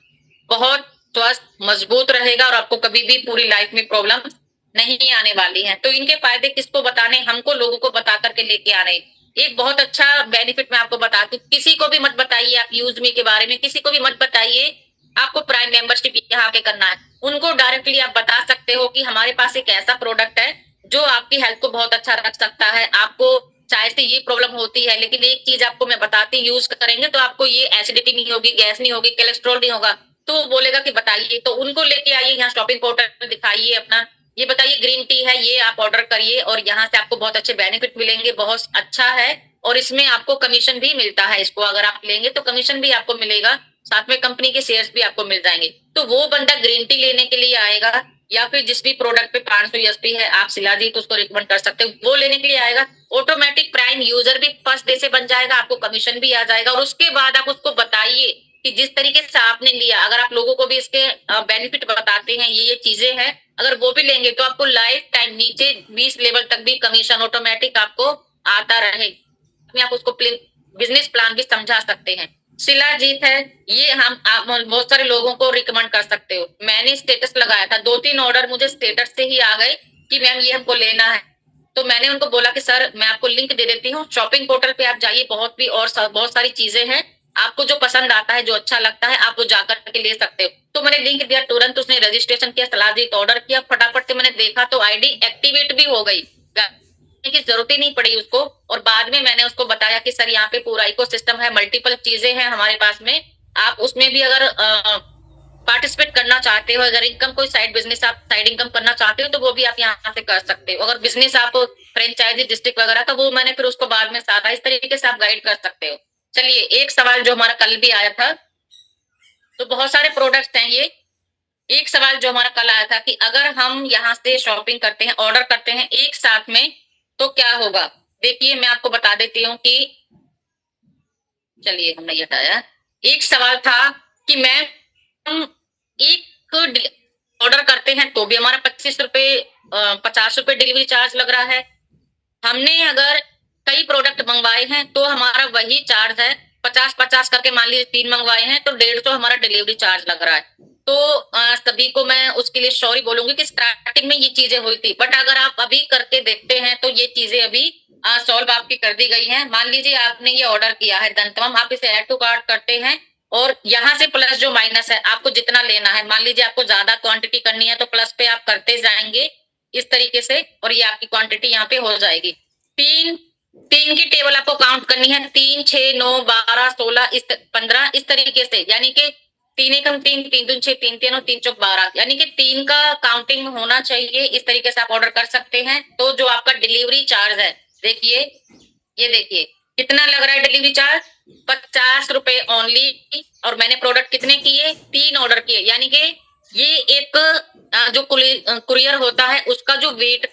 बहुत स्वस्थ मजबूत रहेगा, और आपको कभी भी पूरी लाइफ में प्रॉब्लम नहीं आने वाली है। तो इनके फायदे किसको बताने, हमको लोगों को बता करके लेके आ रहे। एक बहुत अच्छा बेनिफिट मैं आपको बताती हूँ, किसी को भी मत बताइए आप यूज मी के बारे में, किसी को भी मत बताइए आपको प्राइम मेंबरशिप यहाँ पे करना है। उनको डायरेक्टली आप बता सकते हो कि हमारे पास एक ऐसा प्रोडक्ट है जो आपकी हेल्थ को बहुत अच्छा रख सकता है। आपको चाहे से ये प्रॉब्लम होती है, लेकिन एक चीज आपको मैं बताती हूँ, यूज करेंगे तो आपको ये एसिडिटी नहीं होगी, गैस नहीं होगी, कोलेस्ट्रॉल नहीं होगा। तो बोलेगा कि बताइए, तो उनको लेके आइए यहाँ शॉपिंग पोर्टल दिखाइए अपना, ये बताइए ग्रीन टी है, ये आप ऑर्डर करिए, और यहाँ से आपको बहुत अच्छे बेनिफिट मिलेंगे, बहुत अच्छा है। और इसमें आपको कमीशन भी मिलता है, इसको अगर आप लेंगे तो कमीशन भी आपको मिलेगा, साथ में कंपनी के शेयर्स भी आपको मिल जाएंगे। तो वो बंदा ग्रीन टी लेने के लिए आएगा, या फिर जिस भी प्रोडक्ट पे 500 यूएसपी है, आप शिलाजीत उसको रिकमेंड कर सकते हो, वो लेने के लिए आएगा, ऑटोमेटिक प्राइम यूजर भी फर्स्ट डे से बन जाएगा, आपको कमीशन भी आ जाएगा। और उसके बाद आप उसको बताइए कि जिस तरीके से आपने लिया, अगर आप लोगों को भी इसके बेनिफिट बताते हैं, ये चीजें हैं, अगर वो भी लेंगे तो आपको लाइफ टाइम नीचे 20 लेवल तक भी कमीशन ऑटोमेटिक आपको आता रहेगा। आप उसको बिजनेस प्लान भी समझा सकते हैं। शिलाजीत है, ये हम आप बहुत सारे लोगों को रिकमेंड कर सकते हो। मैंने स्टेटस लगाया था, 2-3 ऑर्डर मुझे स्टेटस से ही आ गए कि मैम ये हमको लेना है। तो मैंने उनको बोला कि सर मैं आपको लिंक दे देती हूँ, शॉपिंग पोर्टल पे आप जाइए, बहुत भी और बहुत सारी चीजें हैं, आपको जो पसंद आता है, जो अच्छा लगता है, आप वो जाकर के ले सकते हो। तो मैंने लिंक दिया, तुरंत उसने रजिस्ट्रेशन किया, शिलाजीत ऑर्डर किया, फटाफट से मैंने देखा तो आईडी एक्टिवेट भी हो गई। की जरूरत ही नहीं पड़ी उसको। और बाद में मैंने उसको बताया कि सर यहाँ पे पूरा इकोसिस्टम है, मल्टीपल चीजें हैं हमारे पास में, आप उसमें भी अगर पार्टिसिपेट करना चाहते हो, अगर इनकम कोई साइड बिजनेस आप साइड इनकम करना चाहते हो तो वो भी आप यहाँ से कर सकते हो। अगर बिजनेस आप फ्रेंचाइजी डिस्ट्रिक्ट वगैरह का, वो मैंने फिर उसको बाद में सारा इस तरीके से आप गाइड कर सकते हो। चलिए, एक सवाल जो हमारा कल भी आया था, तो बहुत सारे प्रोडक्ट्स हैं ये। एक सवाल जो हमारा कल आया था कि अगर हम यहाँ से शॉपिंग करते हैं, ऑर्डर करते हैं एक साथ में, तो क्या होगा। देखिए, मैं आपको बता देती हूँ कि, चलिए हमने ये हटाया। एक सवाल था कि मैम हम एक ऑर्डर करते हैं तो भी हमारा 50 रुपए डिलीवरी चार्ज लग रहा है। हमने अगर कई प्रोडक्ट मंगवाए हैं तो हमारा वही चार्ज है, 50-50 करके मान लीजिए 3 मंगवाए हैं तो 150 हमारा डिलीवरी चार्ज लग रहा है। तो सभी को मैं उसके लिए सॉरी बोलूंगी कि स्टार्टिंग में ये चीजें हुई थी, बट अगर आप अभी करके देखते हैं तो ये चीजें अभी सॉल्व आपकी कर दी गई है। मान लीजिए आपने ये ऑर्डर किया है दंतवम, आप इसे ऐड टू कार्ट करते हैं और यहाँ से प्लस जो माइनस है आपको जितना लेना है, मान लीजिए आपको ज्यादा क्वांटिटी करनी है तो प्लस पे आप करते जाएंगे इस तरीके से, और ये आपकी क्वांटिटी यहाँ पे हो जाएगी। तीन तीन की टेबल आपको काउंट करनी है, 3, 6, 9, 12, 16, 15 इस तरीके से, यानी कि 3 एकम 3, 3 दूनी 6, 3 3 और 3 चौक 12, यानी कि 3 का काउंटिंग होना चाहिए। इस तरीके से आप ऑर्डर कर सकते हैं। तो जो आपका डिलीवरी चार्ज है, देखिए ये देखिए कितना लग रहा है डिलीवरी चार्ज, 50 रुपए ओनली। और मैंने प्रोडक्ट कितने किए, 3 ऑर्डर किए, यानी कि ये एक जो कुरियर होता है उसका जो वेट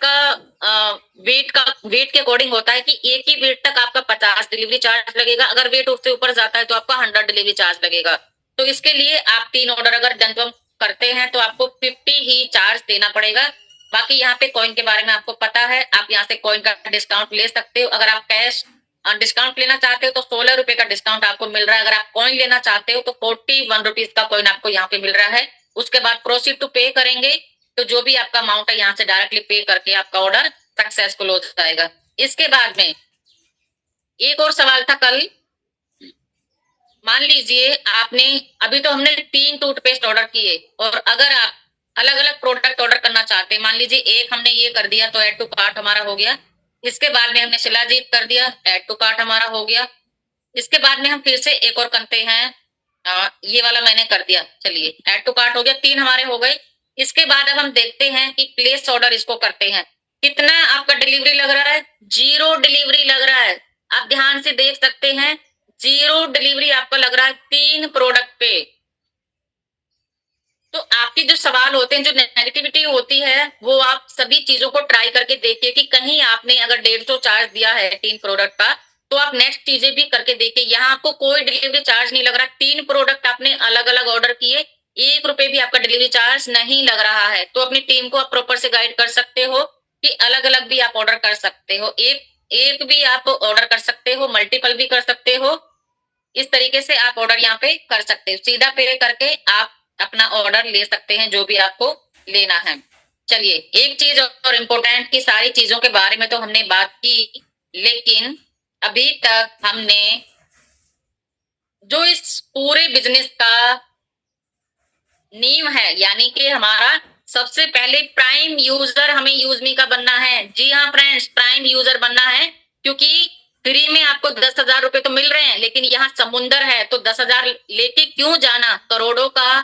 के अकॉर्डिंग होता है कि एक ही वेट तक आपका 50 डिलीवरी चार्ज लगेगा, अगर वेट उससे ऊपर जाता है तो आपका 100 डिलीवरी चार्ज लगेगा। तो इसके लिए आप 3 ऑर्डर अगर दंतवम करते हैं तो आपको 50 ही चार्ज देना पड़ेगा। बाकी यहाँ पे कॉइन के बारे में आपको पता है, आप यहाँ से कॉइन का डिस्काउंट ले सकते हो। अगर आप कैश डिस्काउंट लेना चाहते हो तो 16 रुपए का डिस्काउंट आपको मिल रहा है। अगर आप कॉइन लेना चाहते हो तो 41 रुपीज का कॉइन आपको यहाँ पे मिल रहा है। उसके बाद प्रोसीड टू पे करेंगे तो जो भी आपका अमाउंट है यहाँ से डायरेक्टली पे करके आपका ऑर्डर सक्सेसफुल हो जाएगा। इसके बाद में एक और सवाल था कल, मान लीजिए आपने अभी तो हमने 3 टूथपेस्ट ऑर्डर किए, और अगर आप अलग अलग प्रोडक्ट ऑर्डर करना चाहते हैं, मान लीजिए एक हमने ये कर दिया तो ऐड टू कार्ट हमारा हो गया। इसके बाद में हमने शिलाजीत कर दिया, ऐड टू कार्ट हमारा हो गया। इसके बाद में हम फिर से एक और करते हैं, ये वाला मैंने कर दिया, चलिए ऐड टू कार्ट हो गया, 3 हमारे हो गए। इसके बाद अब हम देखते हैं कि प्लेस ऑर्डर इसको करते हैं, कितना आपका डिलीवरी लग रहा है, 0 डिलीवरी लग रहा है। आप ध्यान से देख सकते हैं 0 डिलीवरी आपका लग रहा है 3 प्रोडक्ट पे। तो आपके जो सवाल होते हैं, जो नेगेटिविटी होती है, वो आप सभी चीजों को ट्राई करके देखिए कि कहीं आपने अगर 150 चार्ज दिया है 3 प्रोडक्ट का, तो आप नेक्स्ट चीजें भी करके देखिए, यहाँ आपको कोई डिलीवरी चार्ज नहीं लग रहा। 3 प्रोडक्ट आपने अलग अलग ऑर्डर किए, 1 रुपए भी आपका डिलीवरी चार्ज नहीं लग रहा है। तो अपनी टीम को आप प्रॉपर से गाइड कर सकते हो कि अलग अलग भी आप ऑर्डर कर सकते हो, एक भी आप ऑर्डर कर सकते हो, मल्टीपल भी कर सकते हो। इस तरीके से आप ऑर्डर यहाँ पे कर सकते हो, सीधा पे करके आप अपना ऑर्डर ले सकते हैं जो भी आपको लेना है। चलिए, एक चीज और इम्पोर्टेंट की सारी चीजों के बारे में तो हमने बात की, लेकिन अभी तक हमने जो इस पूरे बिजनेस का नींव है, यानी कि हमारा सबसे पहले प्राइम यूजर हमें यूजमी का बनना है। जी हाँ फ्रेंड्स, प्राइम यूजर बनना है, क्योंकि फ्री में आपको 10,000 रुपए तो मिल रहे हैं, लेकिन यहाँ समुंदर है तो 10,000 लेके क्यों जाना। करोड़ों का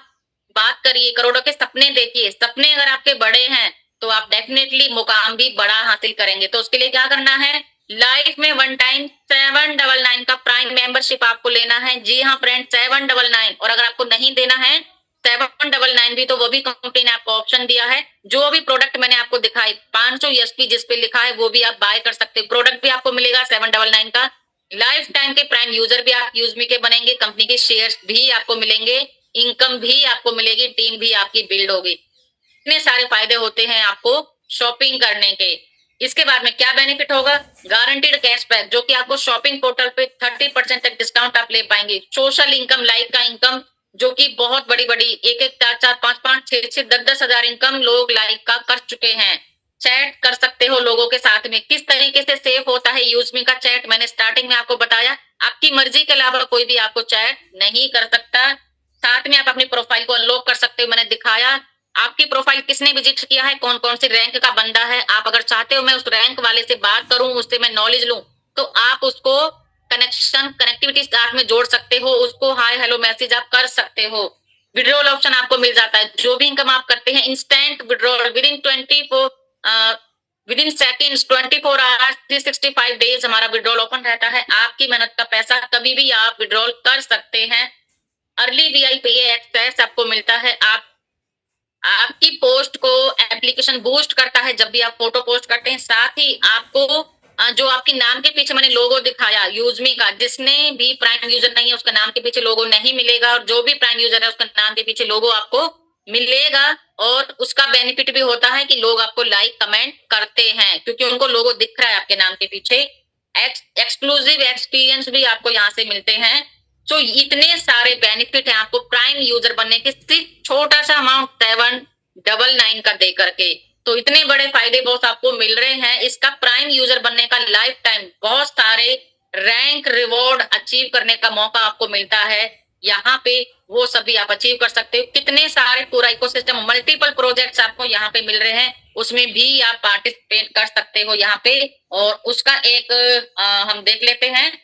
बात करिए, करोड़ों के सपने देखिए। सपने अगर आपके बड़े हैं तो आप डेफिनेटली मुकाम भी बड़ा हासिल करेंगे। तो उसके लिए क्या करना है, लाइफ में वन टाइम 799 का प्राइम मेंबरशिप आपको लेना है। जी हाँ फ्रेंड, 799। और अगर आपको नहीं देना है 799 भी, तो वो भी कंपनी ने आपको ऑप्शन दिया है। जो भी प्रोडक्ट मैंने आपको दिखाई 500 यूएसपी जिस पे लिखा है वो भी आप बाय कर सकते हैं, प्रोडक्ट भी आपको मिलेगा 799 का। लाइफ टाइम के प्राइम यूजर भी आप यूजमी के बनेंगे, कंपनी के शेयर्स भी आपको मिलेंगे, इनकम भी आपको मिलेगी, टीम भी आपकी बिल्ड होगी। इतने सारे फायदे होते हैं आपको शॉपिंग करने के। इसके बाद में क्या बेनिफिट होगा, गारंटीड कैशबैक, जो कि आपको शॉपिंग पोर्टल पे 30% तक डिस्काउंट आप ले पाएंगे। सोशल इनकम, लाइक का इनकम, जो कि बहुत बड़ी बड़ी 1-1, 4-4, 5-5, 6-6, 10-10 हजार इनकम लोग लाइक का कर चुके हैं। चैट कर सकते हो लोगों के साथ में, किस तरीके से सेव होता है यूजमी का चैट, मैंने स्टार्टिंग में आपको बताया। आपकी मर्जी के अलावा कोई भी आपको चैट नहीं कर सकता। साथ में आप अपनी प्रोफाइल को अनलॉक कर सकते हो, मैंने दिखाया। आपकी प्रोफाइल किसने विजिट किया है, कौन कौन से रैंक का बंदा है। आप अगर चाहते हो मैं उस रैंक वाले से बात करूं, उससे मैं नॉलेज लूं, तो आप उसको कनेक्टिविटी स्टार्ट में जोड़ सकते हो, उसको हाय हेलो मैसेज आप कर सकते हो। विड्रॉल ऑप्शन आपको मिल जाता है। जो भी इनकम आप करते हैं instant withdrawal with in seconds 24 hours 365 days हमारा विड्रॉल ओपन रहता है। आपकी मेहनत का पैसा कभी भी आप विड्रॉल कर सकते हैं। अर्ली वीआईपी एक्सेस आपको मिलता है। आपकी पोस्ट को एप्लीकेशन बूस्ट करता है जब भी आप फोटो पोस्ट करते हैं। साथ ही आपको जो आपके नाम के पीछे मैंने लोगो दिखाया यूजमी का, जिसने भी प्राइम यूजर नहीं है उसका नाम के पीछे लोगो नहीं मिलेगा, और जो भी प्राइम यूजर है उसका नाम के पीछे लोगो आपको मिलेगा। और उसका बेनिफिट भी होता है कि लोग आपको लाइक कमेंट करते हैं क्योंकि उनको लोगो दिख रहा है आपके नाम के पीछे। एक्सक्लूसिव एक्सपीरियंस भी आपको यहाँ से मिलते हैं। तो इतने सारे बेनिफिट है आपको प्राइम यूजर बनने के, सिर्फ छोटा सा अमाउंट 799 का दे करके। तो इतने बड़े फायदे बहुत आपको मिल रहे हैं। इसका प्राइम यूजर बनने का लाइफ टाइम बहुत सारे रैंक रिवॉर्ड अचीव करने का मौका आपको मिलता है। यहाँ पे वो सभी आप अचीव कर सकते हो। कितने सारे पूरा इकोसिस्टम मल्टीपल प्रोजेक्ट्स आपको यहाँ पे मिल रहे हैं, उसमें भी आप पार्टिसिपेट कर सकते हो यहाँ पे। और उसका एक हम देख लेते हैं।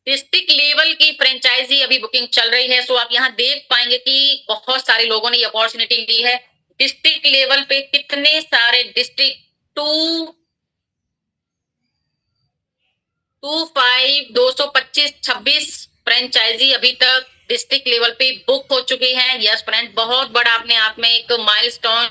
डिस्ट्रिक्ट लेवल की फ्रेंचाइजी अभी बुकिंग चल रही है। सो आप यहाँ देख पाएंगे कि बहुत सारे लोगों ने ये अपॉर्चुनिटी ली है। डिस्ट्रिक्ट लेवल पे कितने सारे डिस्ट्रिक्ट 225 फ्रेंचाइजी अभी तक डिस्ट्रिक्ट लेवल पे बुक हो चुकी है। यस फ्रेंड, बहुत बड़ा अपने आप में एक माइलस्टोन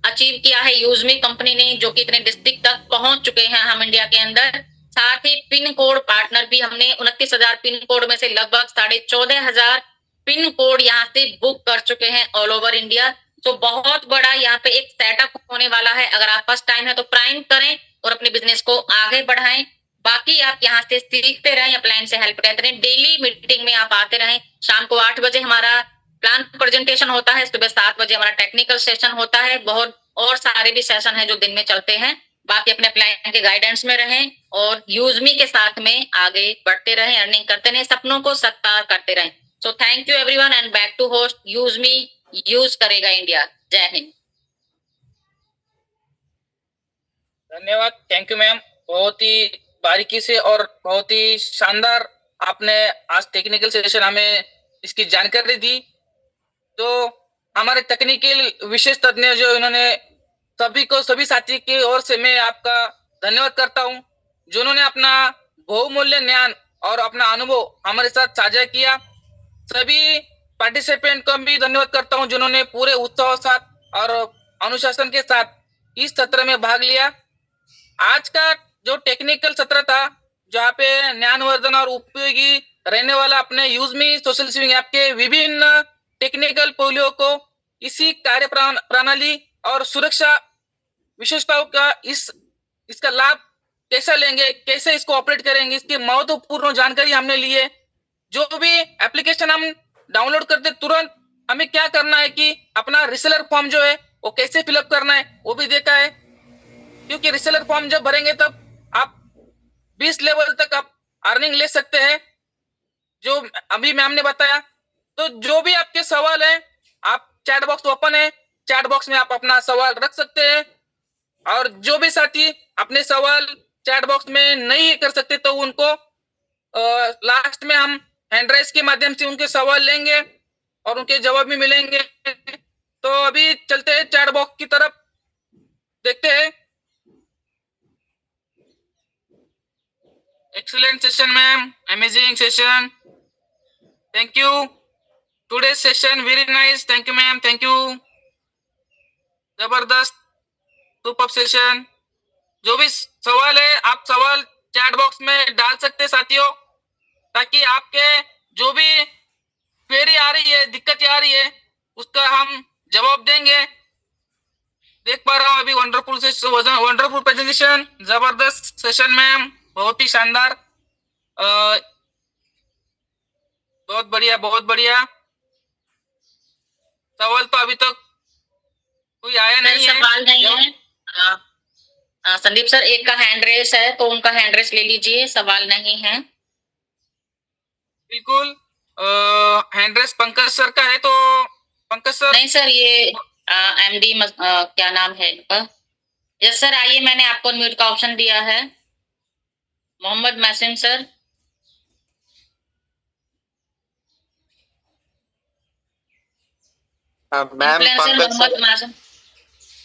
अचीव किया है यूजमी कंपनी ने, जो कि इतने डिस्ट्रिक्ट तक पहुंच चुके हैं हम इंडिया के अंदर। साथ ही पिन कोड पार्टनर भी हमने 29,000 पिन कोड में से लगभग 14,500 पिन कोड यहाँ से बुक कर चुके हैं ऑल ओवर इंडिया। तो बहुत बड़ा यहाँ पे एक सेटअप होने वाला है। अगर आप फर्स्ट टाइम है तो प्राइम करें और अपने बिजनेस को आगे बढ़ाएं। बाकी आप यहाँ से सीखते रहें, अपलाइन से हेल्प करते रहें, डेली मीटिंग में आप आते रहें। शाम को 8 बजे हमारा प्लान प्रेजेंटेशन होता है, सुबह 7 बजे हमारा टेक्निकल सेशन होता है। बहुत और सारे भी सेशन है जो दिन में चलते हैं। बाकी अपने प्लान के गाइडेंस में रहें और यूजमी के साथ में आगे बढ़ते रहें, अर्निंग करते रहें, सपनों को साकार करते रहें। So thank you everyone and back to host यूजमी, यूज करेगा इंडिया। जय हिंद। धन्यवाद, थैंक यू मैम। बहुत ही बारीकी से और बहुत ही शानदार आपने आज टेक्निकल सेशन हमें इसकी जानकारी दी। तो हमारे तकनीकी विशेष तज्ञ जो इन्होंने सभी साथी की ओर से मैं आपका धन्यवाद करता हूं, जिन्होंने अपना बहुमूल्य ज्ञान और अपना अनुभव हमारे साथ साझा किया। सभी पार्टिसिपेंट को भी धन्यवाद करता हूं, जिन्होंने पूरे उत्साह के साथ और अनुशासन के साथ इस सत्र में भाग लिया। आज का जो टेक्निकल सत्र था, जहाँ पे ज्ञानवर्धन और उपयोगी रहने वाला अपने यूजमी सोशल सेविंग ऐप के विभिन्न टेक्निकल पहलुओं को, इसी कार्य प्रणाली और सुरक्षा विशेषताओं का इसका लाभ कैसे लेंगे, कैसे इसको ऑपरेट करेंगे, इसकी महत्वपूर्ण जानकारी हमने ली है। जो भी एप्लीकेशन हम डाउनलोड करते तुरंत हमें क्या करना है कि अपना रिसेलर फॉर्म जो है वो कैसे फिलअप करना है वो भी देखा है, क्योंकि रिसेलर फॉर्म जब भरेंगे तब आप 20 लेवल तक आप अर्निंग ले सकते हैं, जो अभी मैम ने बताया। तो जो भी आपके सवाल है, आप चैट बॉक्स ओपन है, चैट बॉक्स में आप अपना सवाल रख सकते हैं। और जो भी साथी अपने सवाल चैट बॉक्स में नहीं कर सकते तो उनको लास्ट में हम हैंड राइज के माध्यम से उनके सवाल लेंगे और उनके जवाब भी मिलेंगे। तो अभी चलते हैं चैट बॉक्स की तरफ, देखते हैं। Excellent session, ma'am. Amazing session. Thank you. Today's session very nice. Thank you, ma'am. Thank you. जबरदस्त, सुपर सेशन। जो भी सवाल है आप सवाल चैट बॉक्स में डाल सकते हैं साथियों, ताकि आपके जो भी क्वेरी आ रही है, दिक्कत आ रही है, उसका हम जवाब देंगे। देख पा रहा हूँ अभी वंडरफुल प्रेजेंटेशन, जबरदस्त सेशन मैम, बहुत ही शानदार, बहुत बढ़िया बहुत बढ़िया। सवाल तो अभी तक कोई आया नहीं है। सवाल नहीं है। संदीप सर एक का हैंड रेस है तो उनका हैंड रेस ले लीजिए, सवाल नहीं है। बिल्कुल, हैंड रेस पंकज सर का है तो पंकज सर, नहीं सर, ये एमडी क्या नाम है इनका? यस सर, आइए, मैंने आपको म्यूट का ऑप्शन दिया है। Mohammad Mohsin sir. Ma'am influencer Pankaj Mohammad sir, Mohsin.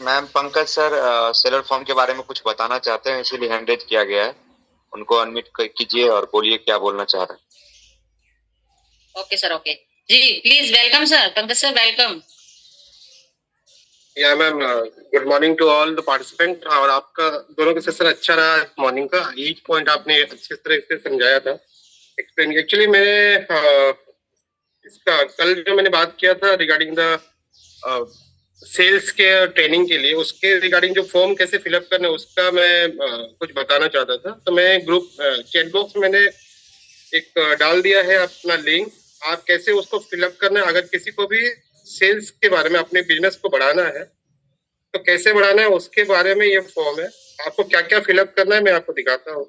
Ma'am Pankaj sir seller form के बारे में कुछ बताना चाहते हैं, इसीलिए हैंड रेज किया गया है। उनको अनम्यूट कीजिए और बोलिए क्या बोलना चाह रहे हैं। ओके सर, ओके जी, please welcome sir, Pankaj sir welcome. या ma'am, good morning to all the participant. और आपका दोनों का सेशन अच्छा रहा मॉर्निंग का। ईच पॉइंट आपने अच्छी तरह से समझाया था, एक्सप्लेन। एक्चुअली मैंने इसका कल जो मैंने बात किया था रिगार्डिंग द सेल्स के ट्रेनिंग के लिए, उसके रिगार्डिंग जो फॉर्म कैसे फिलअप करना है उसका मैं कुछ बताना चाहता था। तो मैं ग्रुप चैट बॉक्स मैंने एक डाल दिया है अपना लिंक। आप कैसे उसको फिलअप करना है, अगर किसी को भी सेल्स के बारे में अपने बिजनेस को बढ़ाना है तो कैसे बढ़ाना है उसके बारे में ये फॉर्म है। आपको क्या क्या फिलअप करना है मैं आपको दिखाता हूँ।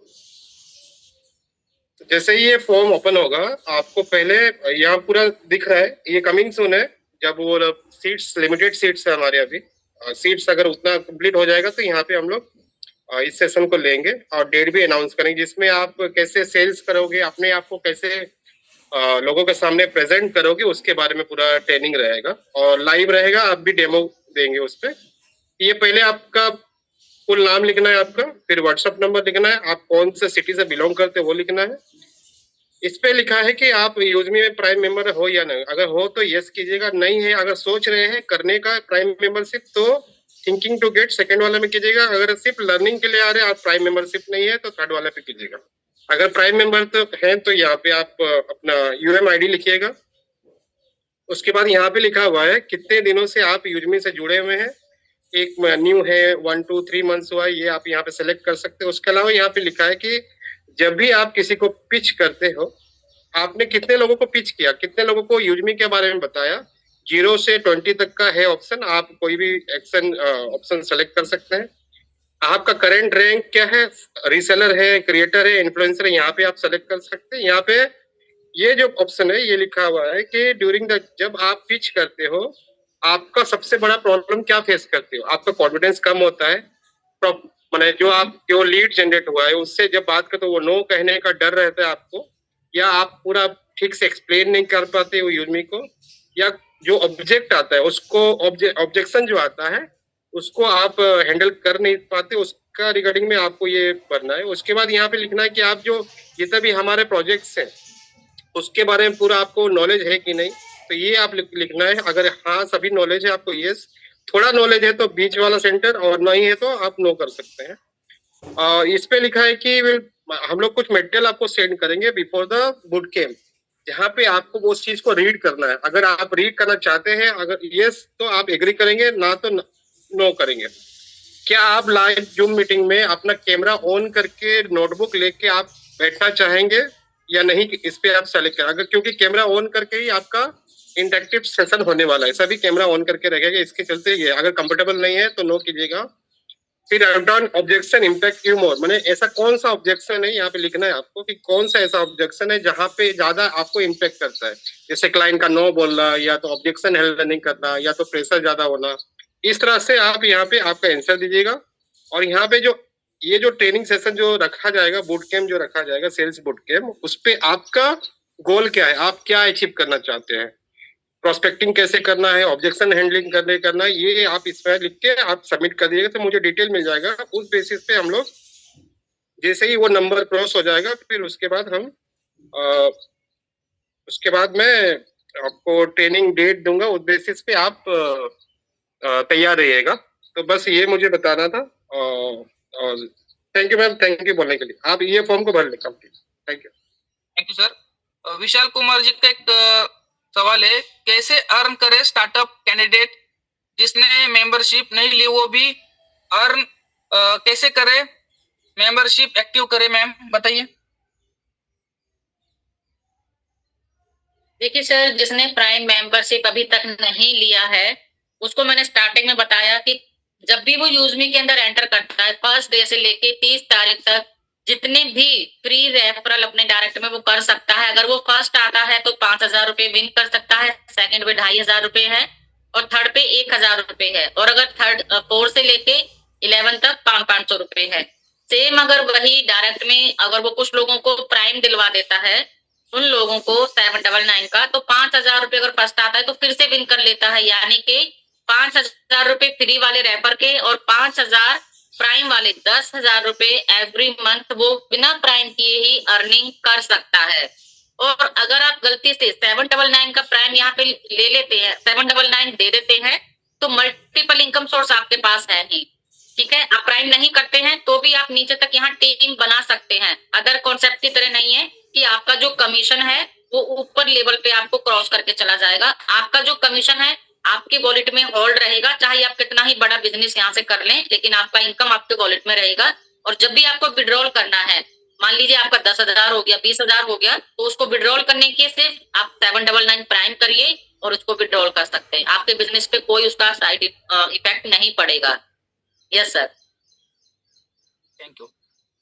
तो जैसे ही ये फॉर्म ओपन होगा, आपको पहले यहाँ पूरा दिख रहा है, ये कमिंग सून है। जब वो सीट्स, लिमिटेड सीट्स है हमारे अभी, सीट्स अगर उतना कंप्लीट हो जाएगा तो यहाँ पे हम लोग इस सेशन को लेंगे और डेट भी अनाउंस करेंगे, जिसमें आप कैसे सेल्स करोगे, अपने आप को कैसे लोगों के सामने प्रेजेंट करोगे, उसके बारे में पूरा ट्रेनिंग रहेगा और लाइव रहेगा। आप भी डेमो देंगे उस पर। ये पहले आपका फुल नाम लिखना है आपका, फिर व्हाट्सएप नंबर लिखना है, आप कौन से सिटी से बिलोंग करते हैं वो लिखना है। इस पे लिखा है कि आप यूजमी में प्राइम मेंबर हो या नहीं। अगर हो तो यस कीजिएगा, नहीं है अगर सोच रहे हैं करने का प्राइम मेंबरशिप तो थिंकिंग टू गेट सेकंड वाले में कीजिएगा। अगर सिर्फ लर्निंग के लिए आ रहे हैं, आप प्राइम मेंबरशिप नहीं है तो थर्ड वाले पे कीजिएगा। अगर प्राइम मेंबर तो है तो यहाँ पे आप अपना यूएम आईडी लिखिएगा। उसके बाद यहाँ पे लिखा हुआ है कितने दिनों से आप यूजमी से जुड़े हुए हैं। एक न्यू है, 1 2 3 मंथ्स हुआ है, ये आप यहाँ पे सेलेक्ट कर सकते हो। उसके अलावा यहाँ पे लिखा है कि जब भी आप किसी को पिच करते हो, आपने कितने लोगों को पिच किया, कितने लोगों को यूजमी के बारे में बताया। 0 से 20 तक का है ऑप्शन, आप कोई भी एक्शन ऑप्शन सेलेक्ट कर सकते हैं। आपका करंट रैंक क्या है, रीसेलर है, क्रिएटर है, इन्फ्लुएंसर है, यहाँ पे आप सेलेक्ट कर सकते हैं। यहाँ पे ये जो ऑप्शन है ये लिखा हुआ है कि ड्यूरिंग द, जब आप पिच करते हो आपका सबसे बड़ा प्रॉब्लम क्या फेस करते हो। आपका कॉन्फिडेंस कम होता है, मैंने जो लीड जनरेट हुआ है उससे जब बात करते हो वो नो कहने का डर रहता है आपको, या आप पूरा ठीक से एक्सप्लेन नहीं कर पाते हो यूजमी को, या जो ऑब्जेक्ट आता है उसको ऑब्जेक्शन जो आता है उसको आप हैंडल कर नहीं पाते, उसका रिगार्डिंग में आपको ये करना है। उसके बाद यहाँ पे लिखना है कि आप जो जितने भी हमारे प्रोजेक्ट्स हैं उसके बारे में पूरा आपको नॉलेज है कि नहीं, तो ये आप लिखना है। अगर हाँ सभी नॉलेज है आपको यस, थोड़ा नॉलेज है तो बीच वाला सेंटर, और नहीं है तो आप नो कर सकते हैं। इस पे लिखा है कि हम लोग कुछ मटेरियल आपको सेंड करेंगे बिफोर द बूट कैम्प, जहाँ पे आपको वो चीज को रीड करना है। अगर आप रीड करना चाहते हैं, अगर यस तो आप एग्री करेंगे, ना तो नो करेंगे। क्या आप लाइव जूम मीटिंग में अपना कैमरा ऑन करके नोटबुक लेके आप बैठना चाहेंगे या नहीं, इस पे आप सेलेक्ट करें। अगर क्योंकि कैमरा ऑन करके ही आपका इंटरेक्टिव सेशन होने वाला है, सभी कैमरा ऑन करके रहेगा, इसके चलते ये अगर कंफर्टेबल नहीं है तो नो कीजिएगा। फिर ऑब्जेक्शन इम्पैक्ट ह्यूमर, मैंने ऐसा कौन सा ऑब्जेक्शन है यहाँ पे लिखना है आपको कि कौन सा ऐसा ऑब्जेक्शन है जहाँ पे ज्यादा आपको इम्पैक्ट करता है। जैसे क्लाइंट का नो बोलना, या तो ऑब्जेक्शन हेल्ड नहीं करना, या तो प्रेशर ज्यादा होना। इस तरह से आप यहाँ पे आपका आंसर दीजिएगा। और यहाँ पे जो ये जो ट्रेनिंग सेशन जो रखा जाएगा, बूट कैम्प जो रखा जाएगा, सेल्स बूट कैम्प, उस पे आपका गोल क्या है, आप क्या अचीव करना चाहते हैं, प्रोस्पेक्टिंग कैसे करना है, ऑब्जेक्शन हैंडलिंग करना है, ये आप इसमें लिख के आप सबमिट कर दीजिएगा तो मुझे डिटेल मिल जाएगा। उस बेसिस पे हम लोग जैसे ही वो नंबर क्रॉस हो जाएगा, फिर उसके बाद हम उसके बाद मैं आपको ट्रेनिंग डेट दूंगा, उस बेसिस पे आप तैयार रहिएगा। तो बस ये मुझे बताना था। और thank you ma'am, thank you बोलने के लिए। आप ये फॉर्म को भर लें complete. Thank you. Thank you sir. Vishal Kumar ji का एक सवाल है, कैसे अर्न करे स्टार्टअप कैंडिडेट जिसने मेंबरशिप नहीं ली, वो भी अर्न कैसे करे, मेंबरशिप एक्टिव करे, मैम बताइए। देखिए सर, जिसने प्राइम मेंबरशिप अभी तक नहीं लिया है उसको मैंने स्टार्टिंग में बताया कि जब भी वो यूजमी के अंदर एंटर करता है, फर्स्ट डे से लेके 30 तारीख तक जितने भी फ्री रेफरल अपने डायरेक्ट में वो कर सकता है। अगर वो फर्स्ट आता है तो 5,000 रुपए विन कर सकता है, सेकंड में 2,500 रुपए है, और थर्ड पे 1000 रुपए है, और अगर थर्ड 4 से लेके 11 तक 500 रुपए है। सेम अगर वही डायरेक्ट में अगर वो कुछ लोगों को प्राइम दिलवा देता है, उन लोगों को 799 का, तो 5000 रुपए अगर फर्स्ट आता है तो फिर से विन कर लेता है, यानी कि 5000 रुपए फ्री वाले रैपर के और 5000 प्राइम वाले 10,000 रुपए एवरी मंथ वो बिना प्राइम किए ही अर्निंग कर सकता है। और अगर आप गलती से 799 का प्राइम यहाँ पे ले लेते हैं, 799 दे देते हैं, तो मल्टीपल इनकम सोर्स आपके पास है ही। ठीक है, आप प्राइम नहीं करते हैं तो भी आप नीचे तक यहाँ टीम बना सकते हैं। अदर कॉन्सेप्ट की तरह नहीं है कि आपका जो कमीशन है वो ऊपर लेवल पे आपको क्रॉस करके चला जाएगा। आपका जो कमीशन है आपके वॉलेट में होल्ड रहेगा, चाहे आप कितना ही बड़ा बिजनेस यहाँ से कर लें, लेकिन आपका इनकम आपके वॉलेट में रहेगा। और जब भी आपको विड्रॉल करना है, मान लीजिए आपका 10,000 हो गया, 20,000 हो गया, तो उसको विड्रॉल करने के सिर्फ आप 799 प्राइम करिए और उसको विड्रॉल कर सकते हैं। आपके बिजनेस पे कोई उसका साइड इफेक्ट नहीं पड़ेगा। Yes sir. Thank you.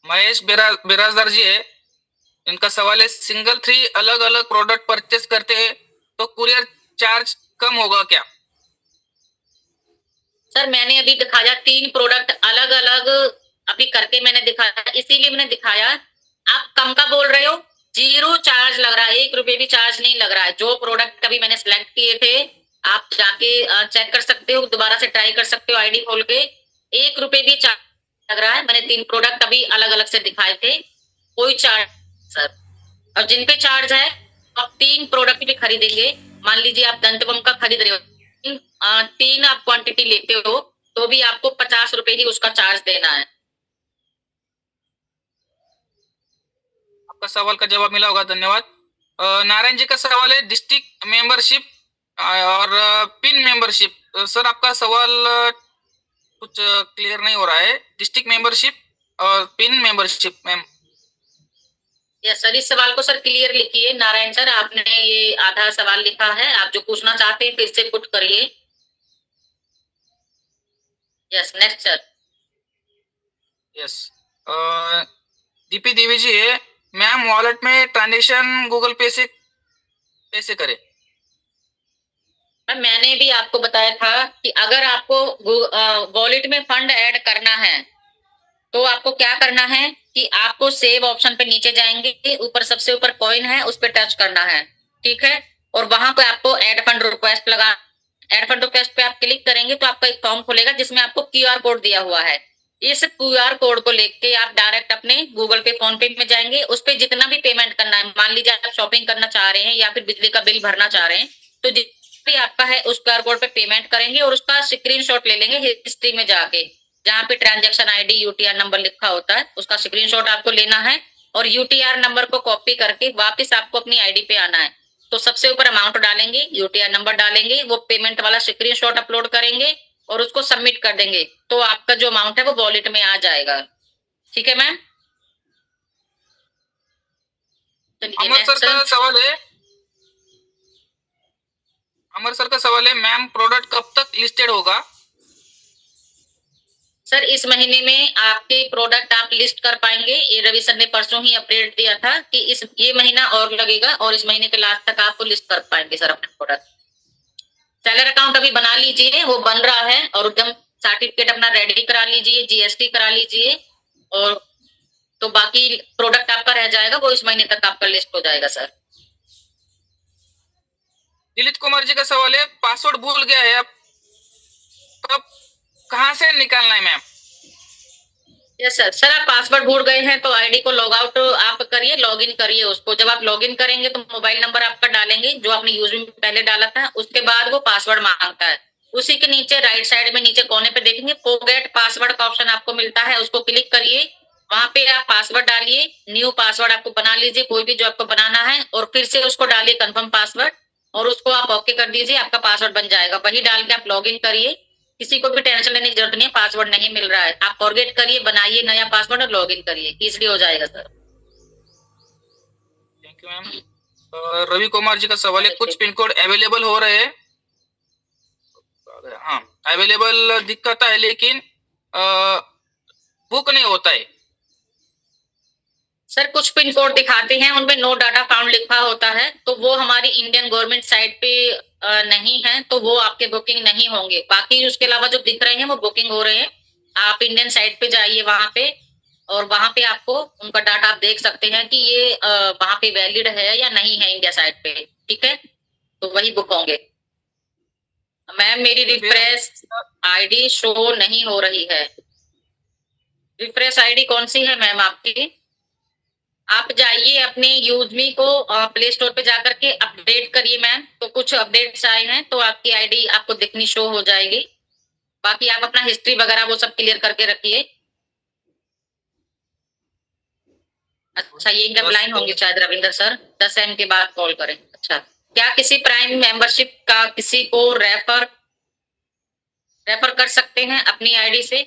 Mahesh Birajdar ji है, इनका सवाल है, सिंगल 3 अलग अलग प्रोडक्ट परचेस करते हैं तो कुरियर चार्ज कम होगा क्या? सर मैंने अभी दिखाया 3 प्रोडक्ट अलग अलग अभी करके मैंने दिखाया, इसीलिए मैंने दिखाया। आप कम का बोल रहे हो, 0 चार्ज लग रहा है, 1 रुपए भी चार्ज नहीं लग रहा है। जो प्रोडक्ट अभी मैंने सिलेक्ट किए थे आप जाके चेक कर सकते हो, दोबारा से ट्राई कर सकते हो आईडी खोल के, 1 रुपए भी चार्ज लग रहा है। मैंने 3 प्रोडक्ट अभी अलग अलग से दिखाए थे, कोई चार्ज सर। और जिन पे चार्ज है आप 3 प्रोडक्ट भी खरीदेंगे, मान लीजिए आप दंतवम का खरीद रहे हो, 3 आप क्वांटिटी लेते हो तो भी आपको 50 रुपए ही उसका चार्ज देना है। आपका सवाल का जवाब मिला होगा, धन्यवाद। नारायण जी का सवाल है, डिस्ट्रिक्ट मेंबरशिप और पिन मेंबरशिप। सर आपका सवाल कुछ क्लियर नहीं हो रहा है। डिस्ट्रिक्ट मेंबरशिप और pin membership ma'am. Yes sir, इस सवाल को सर क्लियर लिखिए। नारायण सर आपने ये आधा सवाल लिखा है, आप जो पूछना चाहते हैं फिर से पुट करिए। Yes next sir. Yes, Deepi Devi ji है, मैम वॉलेट में ट्रांजेक्शन गूगल पे से कैसे करें? मैंने भी आपको बताया था कि अगर आपको वॉलेट में फंड ऐड करना है तो आपको क्या करना है कि आपको सेव ऑप्शन पे नीचे जाएंगे, ऊपर सबसे ऊपर कॉइन है उस पर टच करना है, ठीक है। और वहां पे आपको ऐड फंड रिक्वेस्ट लगा, ऐड फंड रिक्वेस्ट पे आप क्लिक करेंगे तो आपका एक फॉर्म खुलेगा जिसमें आपको क्यूआर कोड दिया हुआ है। इस क्यूआर कोड को लेके आप डायरेक्ट अपने गूगल पे फोन पे में जाएंगे, उस पे जितना भी पेमेंट करना है, मान लीजिए आप शॉपिंग करना चाह रहे हैं या फिर बिजली का बिल भरना चाह रहे हैं, तो जितना भी आपका है उस क्यूआर कोड पे पेमेंट करेंगे और उसका स्क्रीनशॉट ले लेंगे हिस्ट्री में जाके, जहाँ पे ट्रांजैक्शन आईडी यूटीआर नंबर लिखा होता है उसका स्क्रीनशॉट आपको लेना है और यूटीआर नंबर को कॉपी करके वापस आपको अपनी आईडी पे आना है। तो सबसे ऊपर अमाउंट डालेंगे, यूटीआर नंबर डालेंगे, वो पेमेंट वाला स्क्रीनशॉट अपलोड करेंगे और उसको सबमिट कर देंगे, तो आपका जो अमाउंट है वो वॉलेट में आ जाएगा। ठीक है मैम। अमर सर का सवाल है, अमर सर का सवाल है, मैम प्रोडक्ट कब तक लिस्टेड होगा? सर इस महीने में आपके प्रोडक्ट आप लिस्ट कर पाएंगे। ये रवि सर ने परसों ही अपडेट दिया था कि इस ये महीना और लगेगा और इस महीने के लास्ट तक आपको लिस्ट कर पाएंगे सर अपने प्रोडक्ट। सेलर अकाउंट अभी बना लीजिए, वो बन रहा है, और एकदम सर्टिफिकेट अपना रेडी करा लीजिए, जीएसटी करा लीजिए, और तो बाकी प्रोडक्ट आपका रह जाएगा, वो इस महीने तक आपका लिस्ट हो जाएगा सर। दिलीप कुमार जी का सवाल है, पासवर्ड भूल गया है, अब कहां से निकालना है मैम? Yes sir. सर आप पासवर्ड भूल गए हैं तो आईडी को लॉग आउट आप करिए, लॉग इन करिए उसको। जब आप लॉग इन करेंगे तो मोबाइल नंबर आपका डालेंगे जो आपने यूज में पहले डाला था, उसके बाद वो पासवर्ड मांगता है। उसी के नीचे राइट साइड में नीचे कोने पे देखेंगे फॉरगेट पासवर्ड का ऑप्शन आपको मिलता है, उसको क्लिक करिए, वहां पे आप पासवर्ड डालिए, न्यू पासवर्ड आपको बना लीजिए कोई भी जो आपको बनाना है, और फिर से उसको डालिए कंफर्म पासवर्ड और उसको आप ओके कर दीजिए, आपका पासवर्ड बन जाएगा। वही डाल के आप लॉग इन करिए, किसी को भी टेंशन लेने की जरूरत नहीं है, पासवर्ड नहीं मिल रहा है आप फॉरगेट करिए, बनाइए नया पासवर्ड और लॉग इन करिए, इजीली हो जाएगा sir. Thank you ma'am. Ravi Kumar ji का सवाल है, कुछ पिन कोड अवेलेबल हो रहे हैं, हाँ अवेलेबल दिखाता है लेकिन बुक नहीं होता है। सर कुछ पिन कोड दिखाते हैं, उनपे नो डाटा फाउंड लिखा होता है, तो वो हमारी इंडियन गवर्नमेंट साइट पे नहीं है, तो वो आपके बुकिंग नहीं होंगे। बाकी उसके अलावा जो दिख रहे हैं वो बुकिंग हो रहे हैं। आप इंडियन साइट पे जाइए वहां पे, और वहां पे आपको उनका डाटा आप देख सकते हैं कि ये वहां पे वैलिड है या नहीं है इंडिया साइट पे, ठीक है, तो वही बुक होंगे। मैम मेरी रिफ्रेश आईडी शो नहीं हो रही है। रिफ्रेश आईडी कौन सी है मैम आपकी? आप जाइए अपने यूजमी को प्ले स्टोर पे जाकर के अपडेट करिए मैम, तो कुछ अपडेट्स आए हैं तो आपकी आईडी आपको दिखनी शो हो जाएगी। बाकी आप अपना हिस्ट्री वगैरह वो सब क्लियर करके रखिए। अच्छा ये इनकम्प्लाइन होंगे शायद रविंदर सर, 10 एम के बाद कॉल करें। अच्छा, क्या किसी प्राइम मेंबरशिप का किसी को रेफर कर सकते हैं अपनी आईडी से?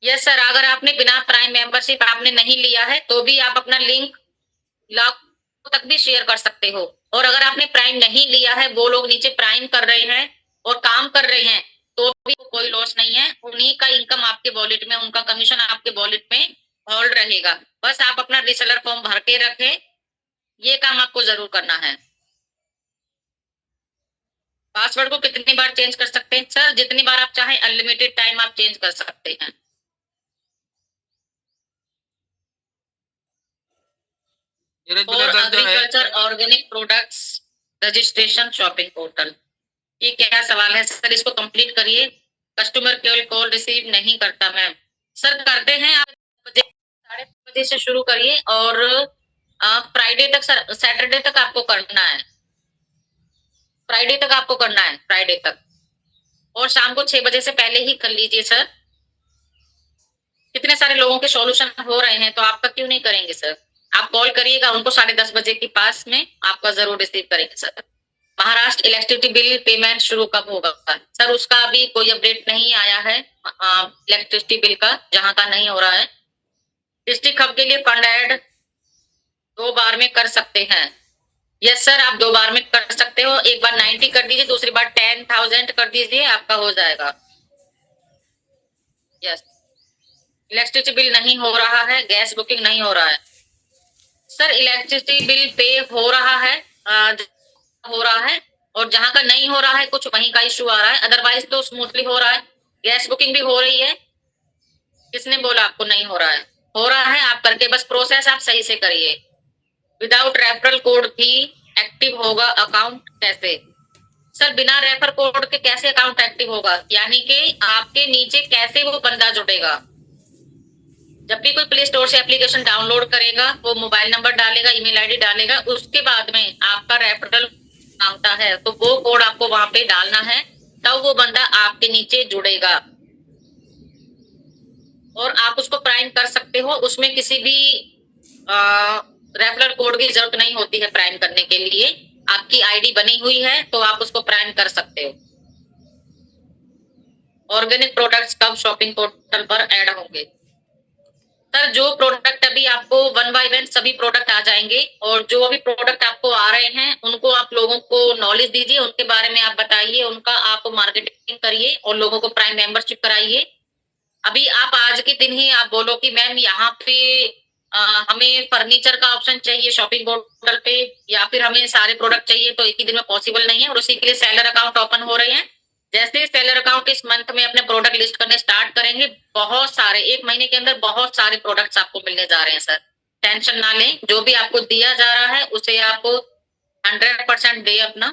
यस सर, अगर आपने बिना प्राइम मेंबरशिप आपने नहीं लिया है तो भी आप अपना लिंक लॉक तक भी शेयर कर सकते हो। और अगर आपने प्राइम नहीं लिया है, वो लोग नीचे प्राइम कर रहे हैं और काम कर रहे हैं, तो भी कोई लॉस नहीं है। उन्हीं का इनकम आपके वॉलेट में, उनका कमीशन आपके वॉलेट में होल्ड रहेगा। बस आप अपना रीसेलर फॉर्म भर के रखें, ये काम आपको जरूर करना है। पासवर्ड को कितनी बार चेंज कर सकते हैं? सर जितनी बार आप चाहें, अनलिमिटेड टाइम आप चेंज कर सकते हैं। और agriculture organic products registration shopping portal, ये क्या सवाल है सर? इसको कंप्लीट करिए। कस्टमर केवल कॉल रिसीव नहीं करता मैम। सर करते हैं, आप 8:30 से शुरू करिए और फ्राइडे तक, सर सैटरडे तक आपको करना है, फ्राइडे तक आपको करना है, फ्राइडे तक, और शाम को 6 बजे से पहले ही कर लीजिए सर। कितने सारे लोगों के सॉल्यूशन हो रहे हैं, तो आपका क्यों नहीं करेंगे सर? आप कॉल करिएगा उनको 10:30 बजे के पास में, आपका जरूर रिसीव करेंगे sir. Maharashtra electricity bill payment शुरू कब होगा? सर उसका अभी कोई अपडेट नहीं आया है इलेक्ट्रिसिटी बिल का, जहां का नहीं हो रहा है। डिस्ट्रिक्ट हब के लिए फंड ऐड 2 बार में कर सकते हैं? यस सर, आप 2 बार में कर सकते हो। एक बार 90 कर दीजिए, दूसरी बार 10,000 कर दीजिए, आपका हो जाएगा। यस, इलेक्ट्रिसिटी बिल नहीं हो रहा है, गैस बुकिंग नहीं हो रहा है। सर इलेक्ट्रिसिटी बिल पे हो रहा है, और जहां का नहीं हो रहा है कुछ वहीं का इश्यू आ रहा है, अदरवाइज तो स्मूथली हो रहा है। गैस बुकिंग भी हो रही है। किसने बोला आपको नहीं हो रहा है? हो रहा है, आप करके बस प्रोसेस आप सही से करिए। विदाउट रेफरल कोड भी एक्टिव होगा अकाउंट कैसे? सर बिना रेफर कोड के कैसे अकाउंट एक्टिव होगा? यानी कि आपके नीचे कैसे वो बंदा जुड़ेगा? जब भी कोई प्ले स्टोर से एप्लीकेशन डाउनलोड करेगा, वो मोबाइल नंबर डालेगा, ईमेल आईडी डालेगा, उसके बाद में आपका रेफरल मांगता है, तो वो कोड आपको वहां पे डालना है, तब वो बंदा आपके नीचे जुड़ेगा और आप उसको प्राइम कर सकते हो। उसमें किसी भी रेफरल कोड की जरूरत नहीं होती है प्राइम करने के लिए। आपकी आईडी बनी हुई है तो आप उसको प्राइम कर सकते हो। ऑर्गेनिक प्रोडक्ट्स कब शॉपिंग पोर्टल पर ऐड होंगे? सर जो प्रोडक्ट अभी आपको 1 बाय 1 सभी प्रोडक्ट आ जाएंगे, और जो अभी प्रोडक्ट आपको आ रहे हैं उनको आप लोगों को नॉलेज दीजिए, उनके बारे में आप बताइए, उनका आप मार्केटिंग करिए और लोगों को प्राइम मेंबरशिप कराइए। अभी आप आज के दिन ही आप बोलो कि मैम यहाँ पे हमें फर्नीचर का ऑप्शन चाहिए शॉपिंग पोर्टल पे, या फिर हमें सारे प्रोडक्ट चाहिए, तो एक ही दिन में पॉसिबल नहीं है, और उसी के लिए सेलर अकाउंट ओपन हो रहे हैं। जैसे सेलर अकाउंट इस मंथ में अपने प्रोडक्ट लिस्ट करने स्टार्ट करेंगे, बहुत सारे, 1 महीने के अंदर बहुत सारे प्रोडक्ट्स आपको मिलने जा रहे हैं सर। टेंशन ना लें, जो भी आपको दिया जा रहा है उसे आप 100% दे अपना।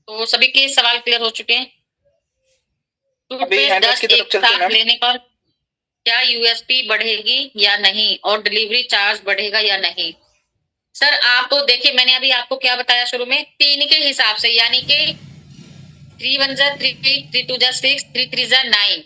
तो सभी के सवाल क्लियर हो चुके हैं। टूथपेस्ट एक साथ लेने पर क्या यूएसपी बढ़ेगी या नहीं, और डिलीवरी चार्ज बढ़ेगा या नहीं? सर आप तो देखिए, मैंने अभी आपको क्या बताया शुरू में, 3 के हिसाब से, यानी कि 3 1 जा 3, 3 2 जा 6, 3 3 जा 9,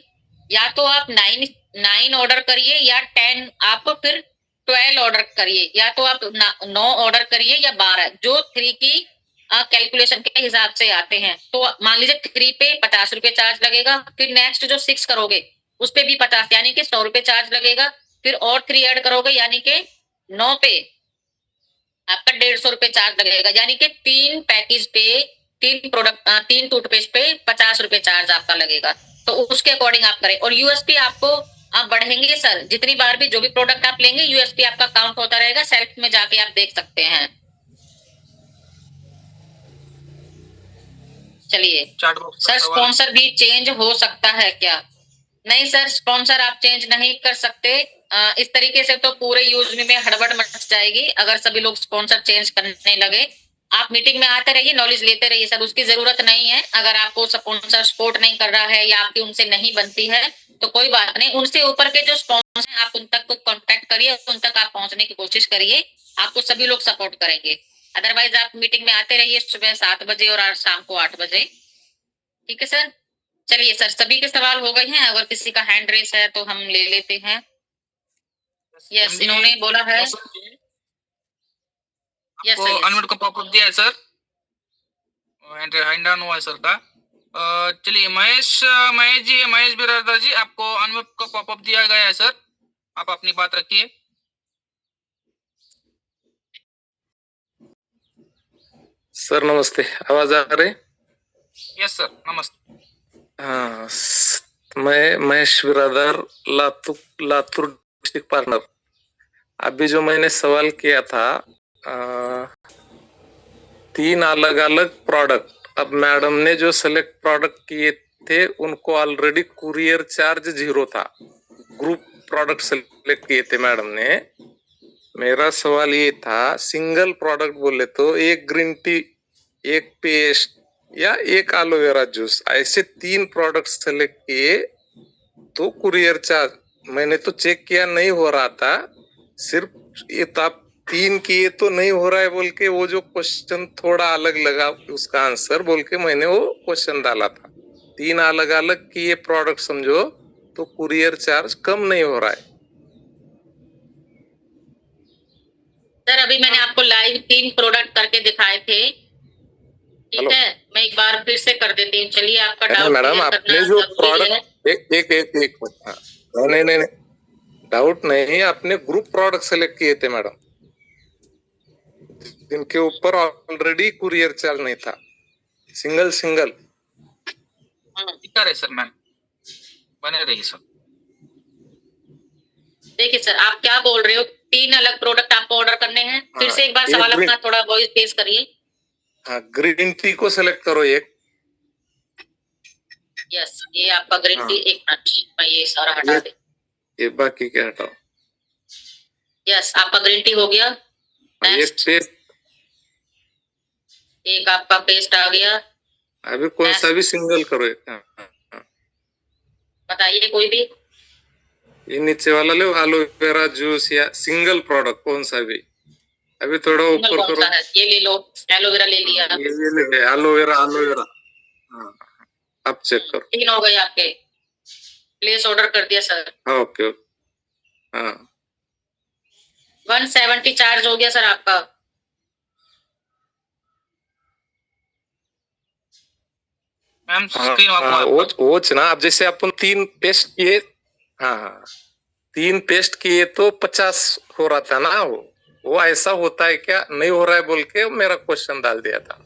या तो आप 9 ऑर्डर करिए, या 10 आप फिर 12 ऑर्डर करिए, या तो आप 9 ऑर्डर करिए या 12, जो 3 की कैलकुलेशन के हिसाब से आते हैं। तो मान लीजिए 3 पे 50 रुपए चार्ज लगेगा, फिर नेक्स्ट जो 6 करोगे उस पे भी 50, यानी कि 100 रुपए चार्ज लगेगा, फिर और 3 ऐड करोगे, यानी कि 9 पे आपका 150 रुपए चार्ज लगेगा, यानी कि 3 पैकेज पे, 3 प्रोडक्ट, 3 टूथपेस्ट पे 50 रुपए चार्ज आपका लगेगा। तो उसके अकॉर्डिंग आप करें। और यूएसपी आपको आप बढ़ेंगे सर, जितनी बार भी जो भी प्रोडक्ट आप लेंगे यूएसपी आपका काउंट होता रहेगा, सेल्फ में जाके आप देख सकते हैं। चलिए चैट बॉक्स सर, का सवाल है। स्पॉन्सर भी चेंज हो सकता है क्या? नहीं सर, स्पॉन्सर आप चेंज नहीं कर सकते। इस तरीके से तो पूरे यूज में हड़बड़ मच जाएगी अगर सभी लोग स्पॉन्सर चेंज करने लगे। आप मीटिंग में आते रहिए, नॉलेज लेते रहिए सर, उसकी जरूरत नहीं है। अगर आपको स्पॉन्सर सपोर्ट नहीं कर रहा है या आपकी उनसे नहीं बनती है तो कोई बात नहीं, उनसे ऊपर के जो स्पॉन्सर हैं आप उन तक को कांटेक्ट करिए, उन तक आप पहुंचने की कोशिश करिए, आपको सभी लोग सपोर्ट करेंगे। अदरवाइज आप मीटिंग में आते रहिए सुबह 7 बजे और आज शाम को 8 बजे। ठीक है सर। चलिए सर, सभी के सवाल हो गए हैं, अगर किसी का हैंड रेस है तो हम ले लेते हैं। यस, MD इन्होंने बोला है। मौसम जी, यस आपको सर, अनम्यूट का पॉपअप दिया है सर, हैंड डाउन हुआ है सर का। चलिए महेश जी, महेश बिरादर जी, आपको अनम्यूट का पॉपअप दिया गया है सर, आप अपनी बात रखिए। सर नमस्ते, आवाज आ रही? यस सर, नमस्ते। हाँ, मैं महेश बिरादर, लातूर डिस्ट्रिक्ट पार्टनर। अभी जो मैंने सवाल किया था, 3 अलग अलग प्रोडक्ट, अब मैडम ने जो सेलेक्ट प्रोडक्ट किए थे उनको ऑलरेडी कुरियर चार्ज 0 था। ग्रुप प्रोडक्ट सेलेक्ट किए थे मैडम ने। मेरा सवाल ये था, सिंगल प्रोडक्ट बोले तो एक ग्रीन टी, एक पेस्ट या एक एलोवेरा जूस, ऐसे 3 प्रोडक्ट सेलेक्ट किए तो कुरियर चार्ज मैंने तो चेक किया नहीं हो रहा था। सिर्फ ये तो आप 3 किए तो नहीं हो रहा है बोल के वो जो क्वेश्चन थोड़ा अलग लगा, उसका आंसर बोल के मैंने वो क्वेश्चन डाला था। 3 अलग अलग किए प्रोडक्ट समझो तो कुरियर चार्ज कम नहीं हो रहा है। सर अभी मैंने आपको लाइव 3 प्रोडक्ट करके दिखाए थे। ठीक है, मैं एक बार फिर से कर देती हूँ। चलिए, आपका डाउट मैडम, क्लियर आपने करना जो जरूरी है। प्रोडक्ट एक नहीं, डाउट नहीं, आपने ग्रुप प्रोडक्ट सेलेक्ट किए थे मैडम, जिनके ऊपर ऑलरेडी कुरियर चार्ज नहीं था। सिंगल ठीक है सर, मैम बने रहिए सर। देखिए सर, आप क्या बोल रहे हो? 3 अलग प्रोडक्ट आपको ऑर्डर करने हैं? फिर से एक बार एक सवाल ग्रीन- अपना थोड़ा वॉइस तेज करिए। हाँ, ग्रीन टी को सेलेक्ट करो एक। यस, ये आपका ग्रीन हाँ। टी। एक मिनट, मैं ये सारा हटा दे। ये बाकी क्या हटाओ। यस, आपका ग्रीन टी हो गया। एक नेक्स्ट, पेस्ट, एक आपका पेस्ट आ गया। अभी कौन सा भी सिंगल करो एक। बताइए कोई भी। ये नीचे वाला ले, एलोवेरा जूस या सिंगल प्रोडक्ट कौन सा भी। अभी थोड़ा ऊपर कौन करो। सा है? ये ले लो, एलोवेरा ले लिया। ये ले एलोवेरा। हाँ, अब चेक करो। 3 हो गए आपके। प्लेस ऑर्डर कर दिया सर। हाँ, ओके। हाँ, 170 चार्ज हो गया सर आपका। मैम स्क्रीन आपको वोच ना, अब जैसे अपन 3 पेस्ट किए। हाँ, 3 पेस्ट किए तो 50 हो रहा था ना। वो ऐसा होता है क्या, नहीं हो रहा है बोल के मेरा क्वेश्चन डाल दिया था।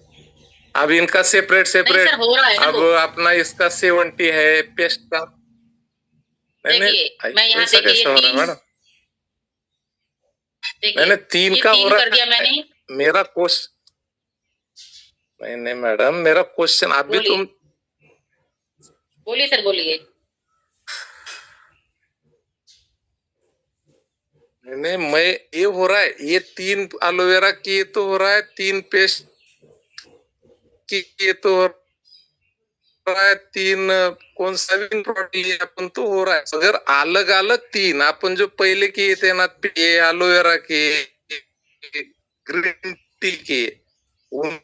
अब इनका सेपरेट नहीं सर, हो रहा है ना अब वो। अपना इसका 70 है पेस्ट का। देखिए, मैं यहाँ देखिए ये 3 मैंने 3 का हो रहा कर दिया मैंने। मेरा क्वेश्चन। नहीं मैडम, मेरा क्वेश्चन अभी तुम बोलिए सर, बोलिए। नहीं, मैं ये हो रहा है, ये 3 एलोवेरा की तो हो रहा है, 3 पेस्ट की तो हो रहा है, 3 कौन सा भी प्रोटीन अपन तो हो रहा है। अगर अलग अलग 3 अपन जो पहले किए थे ना, ये एलोवेरा के, ग्रीन टी के, उन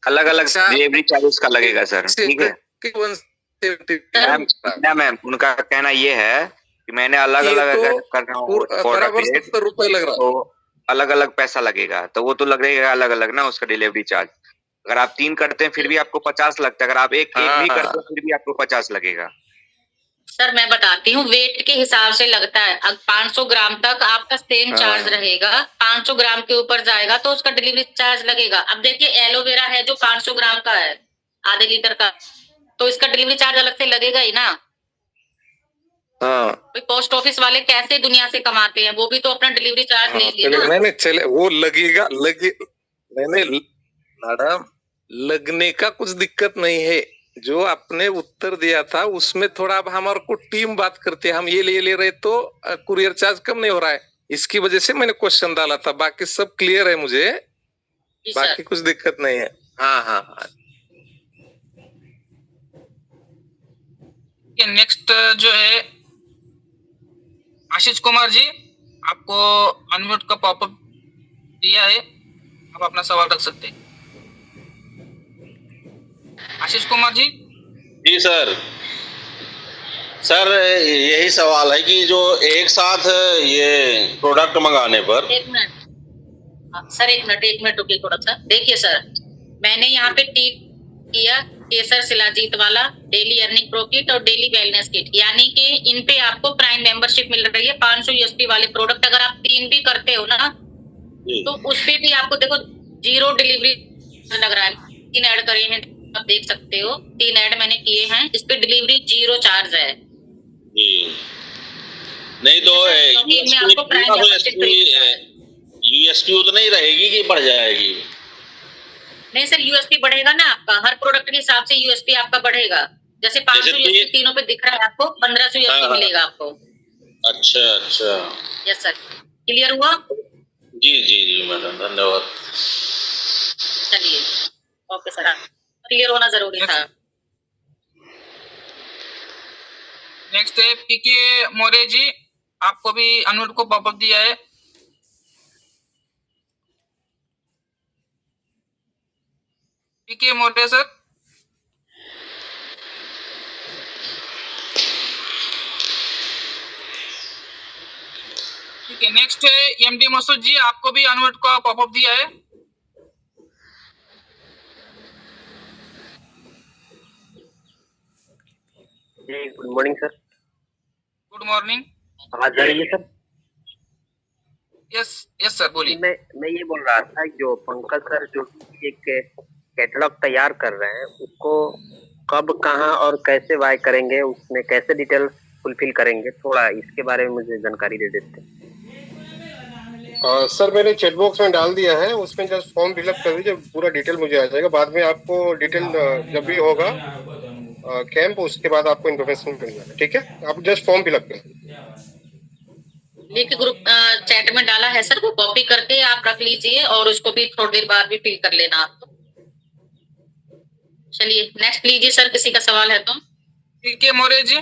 अलग अलग डिलीवरी चार्जेस का लगेगा सर, ठीक है मैम। उनका कहना ये है कि मैंने अलग अलग अगर कर रहा हूँ बराबर 70 रुपए लग रहा है, तो अलग अलग पैसा लगेगा, तो वो तो लगेगा अलग अलग ना उसका डिलीवरी चार्ज। अगर आप 3 करते हैं फिर भी आपको 50 लगता है, अगर आप एक भी करते हैं फिर भी आपको 50 लगेगा। सर मैं बताती हूँ, वेट के हिसाब से लगता है। अब 500 ग्राम तक आपका सेम चार्ज रहेगा, 500 ग्राम के ऊपर जाएगा तो उसका डिलीवरी चार्ज लगेगा। अब देखिए, एलोवेरा है जो 500 ग्राम का है, आधे लीटर का, तो इसका डिलीवरी चार्ज अलग से लगेगा ही ना। हाँ पोस्ट ऑफिस वाले कैसे दुनिया से कमाते हैं, वो भी तो अपना डिलीवरी चार्ज हाँ, लेंगे चले ना। नहीं नहीं चले वो लगेगा नहीं मैडम, लगने का कुछ दिक्कत नहीं है। जो आपने उत्तर दिया था उसमें थोड़ा अब हमारे को टीम बात करते हैं, हम ये ले रहे तो कुरियर चार्ज कम नहीं हो रहा है, इसकी वजह से मैंने क्वेश्चन डाला था। बाकी सब क्लियर है मुझे, जी सर। बाकी कुछ दिक्कत नहीं है। हाँ हाँ हाँ नेक्स्ट जो है आशीष कुमार जी, आपको अनम्यूट का पॉपअप दिया है, आप अपना सवाल रख सकते हैं। आशीष कुमार जी। जी सर। सर यही सवाल है कि जो एक साथ ये प्रोडक्ट मंगाने पर एक मिनट सर, एक मिनट रुकिए थोड़ा सा। देखिए सर, मैंने यहाँ पे टिक किया केसर शिलाजीत वाला, डेली अर्निंग प्रो किट और डेली वेलनेस किट, यानी कि इन पे आपको प्राइम मेंबरशिप मिल रही है 500 यूएसपी वाले प्रोडक्ट। अगर आप 3 भी करते हो ना तो उस पे भी आपको देखो 0 डिलीवरी लग रहा है। 3 ऐड करे हैं, आप देख सकते हो, 3 ऐड मैंने किए हैं, इस पे डिलीवरी 0 चार्ज है। जी नहीं तो मैं आपको प्राइम मेंबरशिप यूएसपी उतना ही रहेगी कि बढ़ जाएगी? नहीं सर, यूएसपी बढ़ेगा ना आपका, हर प्रोडक्ट के हिसाब से यूएसपी आपका बढ़ेगा। जैसे 500 यूएसपी तीनों पे दिख रहा है आपको, 1500 यूएसपी मिलेगा आपको। अच्छा अच्छा। यस सर, क्लियर हुआ? जी जी जी मैडम, धन्यवाद। चलिए ओके सर, क्लियर होना जरूरी था। नेक्स्ट है पीके मौर्य जी, आपको भी अनम्यूट को पॉपअप दिया है। पीके मौर्य सर। ठीक है, नेक्स्ट है एमडी मसूद जी, आपको भी अनम्यूट का पॉपअप दिया है। जी good morning sir. Good morning. आवाज आ रही है सर? यस यस सर, बोलिए। मैं ये बोल रहा था, जो पंकज सर जो एक कैटलॉग तैयार कर रहे हैं, उसको कब कहाँ और कैसे बाय करेंगे, उसमें कैसे डिटेल फुलफिल करेंगे, थोड़ा इसके बारे में मुझे जानकारी दे देते। सर मैंने चैट बॉक्स में डाल दिया है, उसमें जस्ट फॉर्म फिलअप कर दीजिए, पूरा डिटेल मुझे आ जाएगा। बाद में आपको डिटेल जब भी होगा कैंप, उसके बाद आपको इन्फॉर्मेशन मिल जाएगा। ठीक है, आप जस्ट फॉर्म फिलअप करें। लिंक ग्रुप चैट में डाला है सर, वो कॉपी करके आप रख लीजिए और उसको भी थोड़ी देर बाद भी फिल कर लेना आप। चलिए नेक्स्ट लीजिए सर, किसी का सवाल है तो। PK Maurya ji.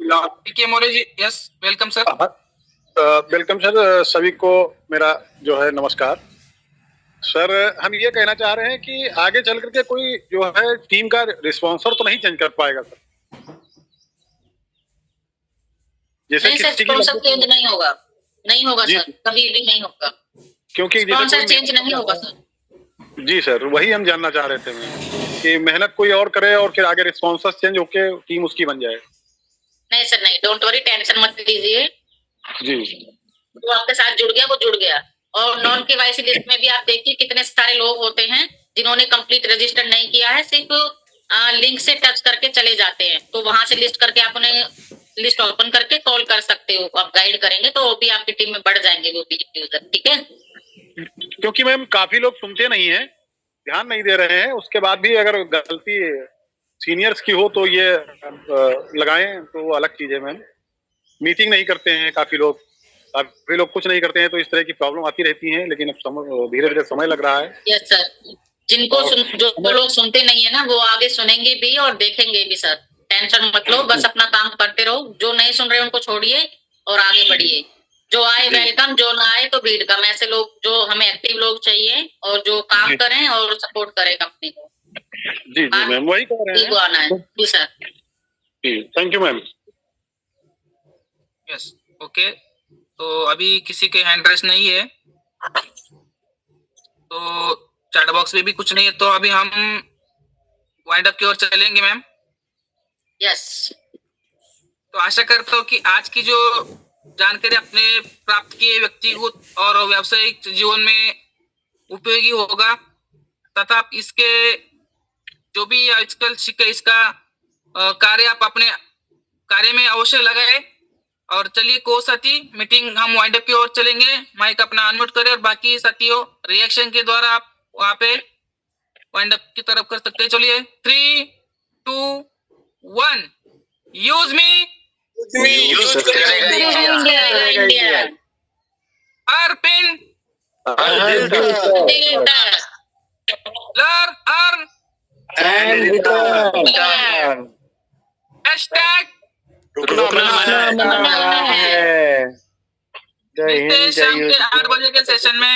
PK Maurya ji, yes welcome sir. Welcome sir, सभी को मेरा जो है नमस्कार। सर हम ये कहना चाह रहे हैं कि आगे चल करके कोई जो है टीम का रिस्पॉन्सर तो नहीं चेंज कर पाएगा सर? जैसे नहीं सर, स्पॉन्सर चेंज नहीं होगा, नहीं होगा सर, कभी भी नहीं होगा, क्योंकि स्पॉन्सर चेंज नहीं होगा सर। जी सर, वही हम जानना चाह रहे थे मैं, कि मेहनत कोई और करे और फिर आगे रिस्पॉन्सर चेंज होके टीम उसकी बन जाए। नहीं सर नहीं, डोंट वरी, टेंशन मत लीजिए जी। जो आपके साथ जुड़ गया वो जुड़ गया। और नॉन केवाईसी लिस्ट में भी आप देखिए कितने सारे लोग होते हैं जिन्होंने कंप्लीट रजिस्टर नहीं किया है, सिर्फ लिंक से टच करके चले जाते हैं। तो वहां से लिस्ट करके आप उन्हें लिस्ट ओपन करके कॉल कर सकते हो, आप गाइड करेंगे तो वो भी आपकी टीम में बढ़ जाएंगे वो भी यूजर। ठीक है, क्योंकि मैम काफी लोग सुनते नहीं है, ध्यान नहीं दे रहे हैं, उसके बाद भी अगर गलती सीनियर्स की हो तो ये लगाएं तो वो अलग चीज है मैम। मीटिंग नहीं करते हैं काफी लोग कुछ नहीं करते हैं, तो इस तरह की प्रॉब्लम आती रहती है। लेकिन अब धीरे धीरे समय लग रहा है। यस सर, जिनको जो लोग सुनते नहीं है ना, वो आगे सुनेंगे भी और देखेंगे भी सर। टेंशन मत लो, बस अपना काम करते रहो। जो नहीं सुन रहे उनको छोड़िए और आगे बढ़िए। जो आए वेलकम, जो ना आए तो भीड़ कम। ऐसे लोग जो हमें एक्टिव लोग चाहिए और जो काम करें और सपोर्ट करें कंपनी को। जी जी मैम, वही कह रहे हैं। आना है जी sir. Thank you ma'am. Yes okay, तो अभी किसी के हैंड रेस नहीं है, तो चैट बॉक्स में भी कुछ नहीं है, तो अभी हम वाइंड अप की ओर चलेंगे मैम। यस, तो आशा करता हूँ कि आज की जो जानकारी अपने प्राप्त किए व्यक्तिगत और व्यावसायिक जीवन में उपयोगी होगा, तथा इसके जो भी आजकल इसका कार्य आप अपने कार्य में अवश्य लगाए। और चलिए को साथी मीटिंग हम वाइंड अप की ओर चलेंगे। माइक अपना अनम्यूट करें और बाकी साथियों रिएक्शन के द्वारा आप वहां पे वाइंड अप की तरफ कर सकते हैं। चलिए 3, 2, 1 use me India her pin learn earn hashtag मिलते हैं शाम के 8 बजे के सेशन में।